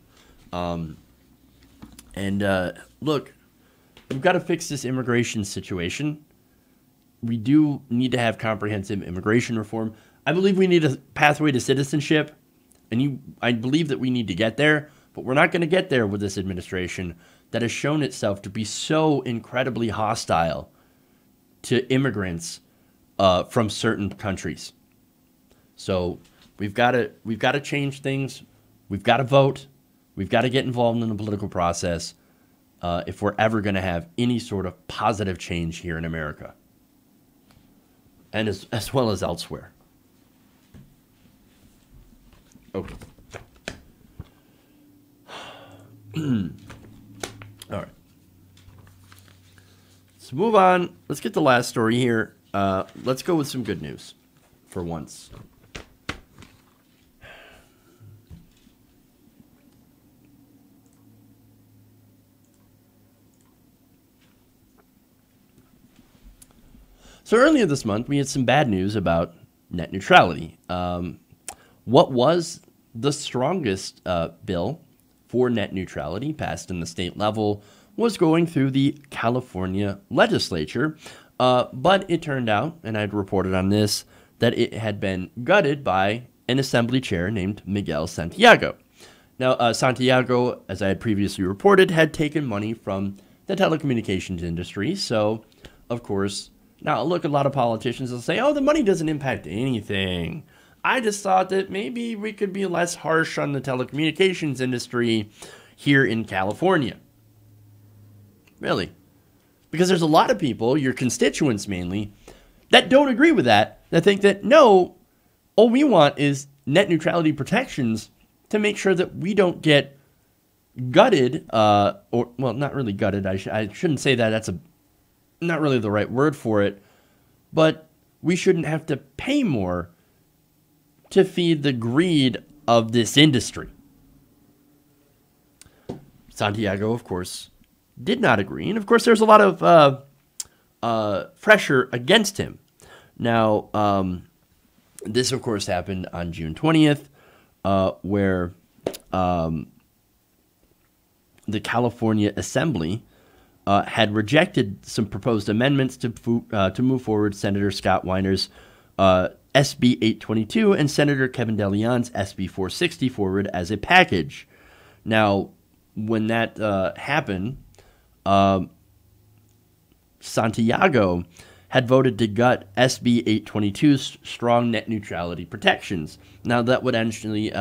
Look, we've got to fix this immigration situation. We do need to have comprehensive immigration reform. I believe we need a pathway to citizenship, and I believe that we need to get there, but we're not going to get there with this administration that has shown itself to be so incredibly hostile to immigrants from certain countries. So we've got to change things. We've got to vote. We've got to get involved in the political process if we're ever going to have any sort of positive change here in America, and as well as elsewhere. Okay. All right. Let's move on. Let's get the last story here. Let's go with some good news for once. So earlier this month, we had some bad news about net neutrality. What was the strongest bill for net neutrality passed in the state level was going through the California legislature. But it turned out, and I'd reported on this, that it had been gutted by an assembly chair named Miguel Santiago. Now, Santiago, as I had previously reported, had taken money from the telecommunications industry. So, of course, now look, a lot of politicians will say, oh, the money doesn't impact anything. I just thought that maybe we could be less harsh on the telecommunications industry here in California. Really? Because there's a lot of people, your constituents mainly, that don't agree with that think that, no, all we want is net neutrality protections to make sure that we don't get gutted, not really gutted. I shouldn't say that. That's not really the right word for it. But we shouldn't have to pay more to feed the greed of this industry. Santiago, of course, did not agree. And, of course, there's a lot of pressure against him. Now, this, of course, happened on June 20th, where the California Assembly had rejected some proposed amendments to move forward Senator Scott Weiner's SB 822 and Senator Kevin DeLeon's SB 460 forward as a package. Now, when that happened, Santiago had voted to gut SB 822's strong net neutrality protections. Now, that would actually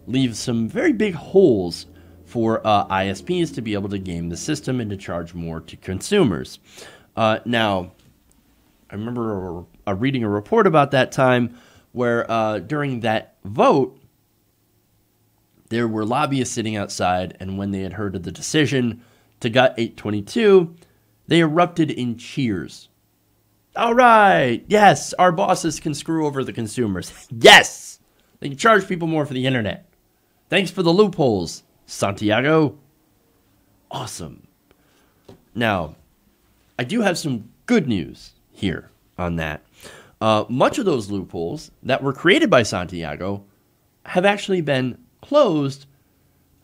leave some very big holes for ISPs to be able to game the system and to charge more to consumers. Now, I remember reading a report about that time where during that vote, there were lobbyists sitting outside, and when they had heard of the decision to gut 822, they erupted in cheers. All right, yes, our bosses can screw over the consumers. Yes, they can charge people more for the internet. Thanks for the loopholes, Santiago. Awesome. Now, I do have some good news here on that. Much of those loopholes that were created by Santiago have actually been closed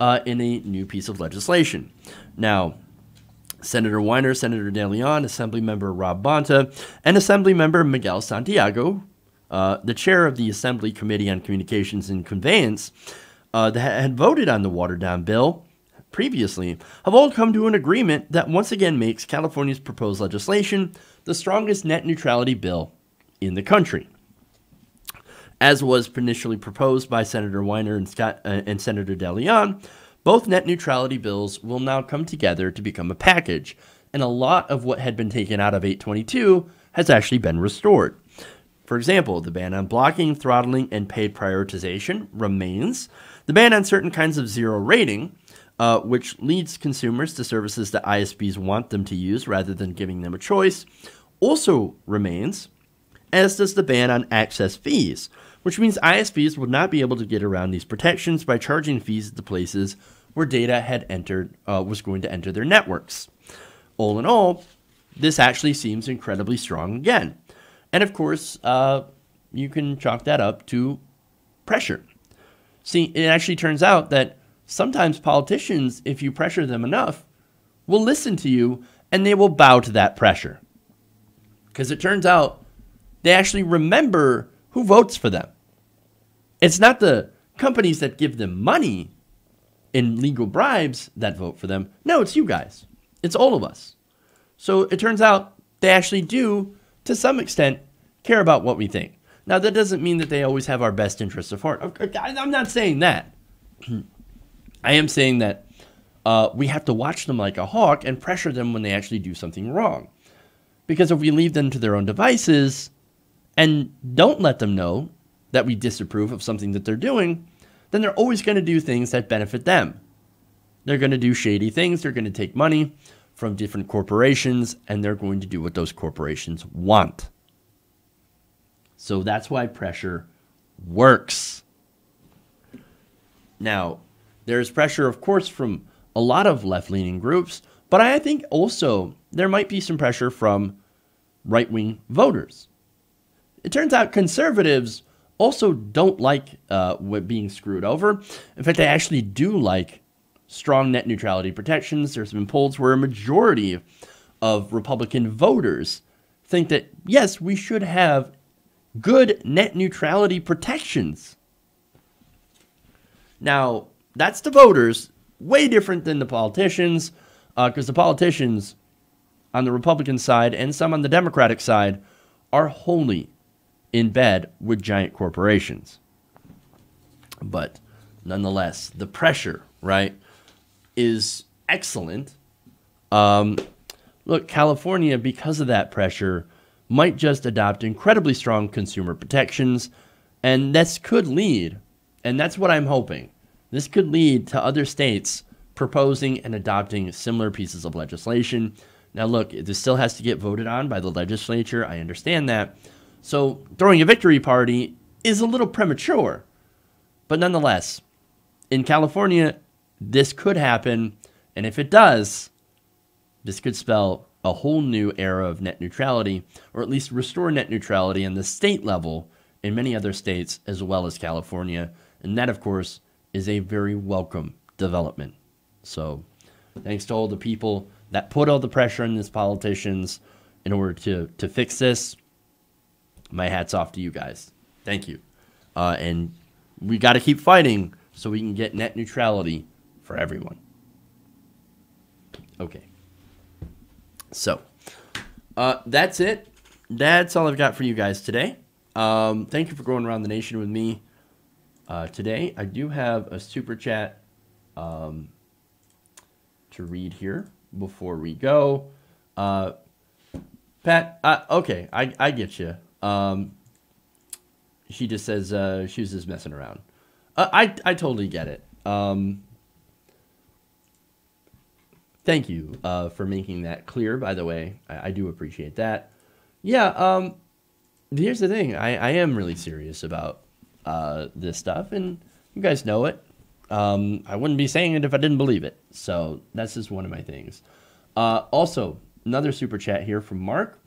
in a new piece of legislation. Now, Senator Weiner, Senator DeLeon, Assemblymember Rob Bonta, and Assemblymember Miguel Santiago, the chair of the Assembly Committee on Communications and Conveyance, that had voted on the watered-down bill previously, have all come to an agreement that once again makes California's proposed legislation the strongest net neutrality bill in the country. As was initially proposed by Senator Weiner and Senator DeLeon, both net neutrality bills will now come together to become a package, and a lot of what had been taken out of 822 has actually been restored. For example, the ban on blocking, throttling, and paid prioritization remains. The ban on certain kinds of zero rating, which leads consumers to services that ISPs want them to use rather than giving them a choice, also remains, as does the ban on access fees, which means ISPs would not be able to get around these protections by charging fees at the places where data was going to enter their networks. All in all, this actually seems incredibly strong again. And of course, you can chalk that up to pressure. See, it actually turns out that sometimes politicians, if you pressure them enough, will listen to you and they will bow to that pressure. Because it turns out they actually remember who votes for them. It's not the companies that give them money in legal bribes that vote for them. No, it's you guys. It's all of us. So it turns out they actually do, to some extent, care about what we think. Now, that doesn't mean that they always have our best interests at heart. I'm not saying that. I am saying that we have to watch them like a hawk and pressure them when they actually do something wrong. Because if we leave them to their own devices and don't let them know that we disapprove of something that they're doing, then they're always going to do things that benefit them. They're going to do shady things. They're going to take money from different corporations, and they're going to do what those corporations want. So that's why pressure works. Now, there's pressure, of course, from a lot of left-leaning groups, but I think also there might be some pressure from right-wing voters. It turns out conservatives also don't like being screwed over. In fact, they actually do like strong net neutrality protections. There's been polls where a majority of Republican voters think that, yes, we should have good net neutrality protections. Now, that's the voters, way different than the politicians, because the politicians on the Republican side and some on the Democratic side are wholly in bed with giant corporations. But nonetheless, the pressure, right, is excellent. Look, California, because of that pressure, might just adopt incredibly strong consumer protections, and this could lead, and that's what I'm hoping, this could lead to other states proposing and adopting similar pieces of legislation. Now look, this still has to get voted on by the legislature, I understand that, so throwing a victory party is a little premature, but nonetheless, in California, this could happen, and if it does, this could spell a whole new era of net neutrality, or at least restore net neutrality on the state level in many other states as well as California. And that, of course, is a very welcome development. So thanks to all the people that put all the pressure on these politicians in order to fix this. My hat's off to you guys. Thank you. And we got to keep fighting so we can get net neutrality for everyone. Okay. So, that's it. That's all I've got for you guys today. Thank you for going around the nation with me today. I do have a super chat to read here before we go. Pat, okay, I get you. She just says she was just messing around. I totally get it. Thank you for making that clear, by the way. I do appreciate that. Yeah, here's the thing. I am really serious about this stuff, and you guys know it. I wouldn't be saying it if I didn't believe it. So that's just one of my things. Also, another super chat here from Mark.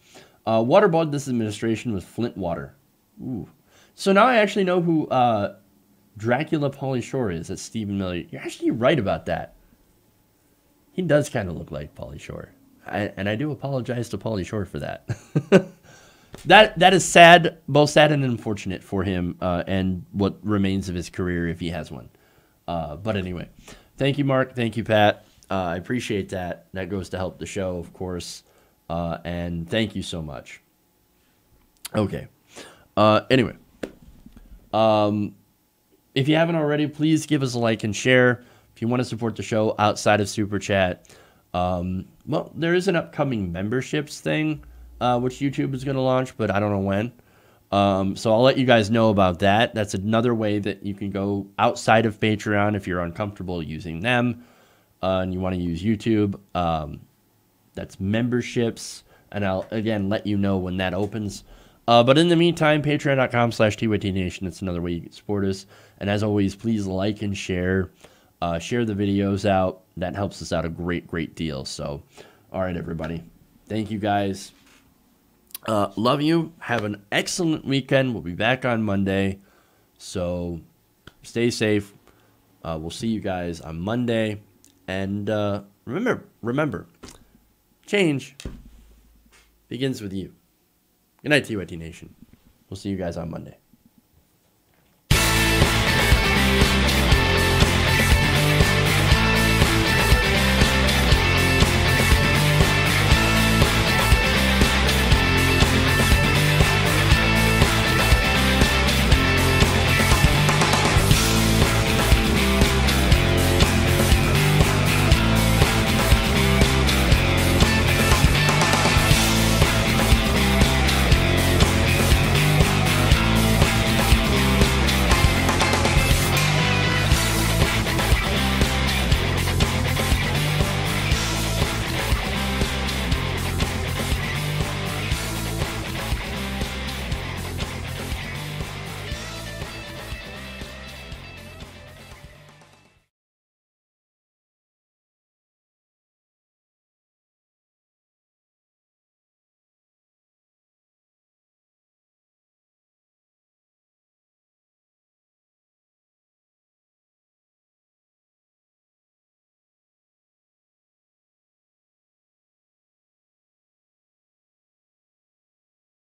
Waterboarded this administration with Flint water. Ooh. So now I actually know who Dracula Pauly Shore is. That's Stephen Miller. You're actually right about that. He does kind of look like Pauly Shore. And I do apologize to Pauly Shore for that. That is sad, both sad and unfortunate for him and what remains of his career if he has one. But anyway, thank you, Mark. Thank you, Pat. I appreciate that. That goes to help the show, of course. And thank you so much. Okay. Anyway, If you haven't already, please give us a like and share. If you want to support the show outside of Super Chat, well, there is an upcoming memberships thing, which YouTube is going to launch, but I don't know when. So I'll let you guys know about that. That's another way that you can go outside of Patreon if you're uncomfortable using them, and you want to use YouTube. That's memberships, and I'll, again, let you know when that opens. But in the meantime, patreon.com/TYTNation. It's another way you can support us. And as always, please like and share. Share the videos out. That helps us out a great deal. So, all right, everybody. Thank you, guys. Love you. Have an excellent weekend. We'll be back on Monday. So, stay safe. We'll see you guys on Monday. And remember, change begins with you. Good night, TYT Nation. We'll see you guys on Monday.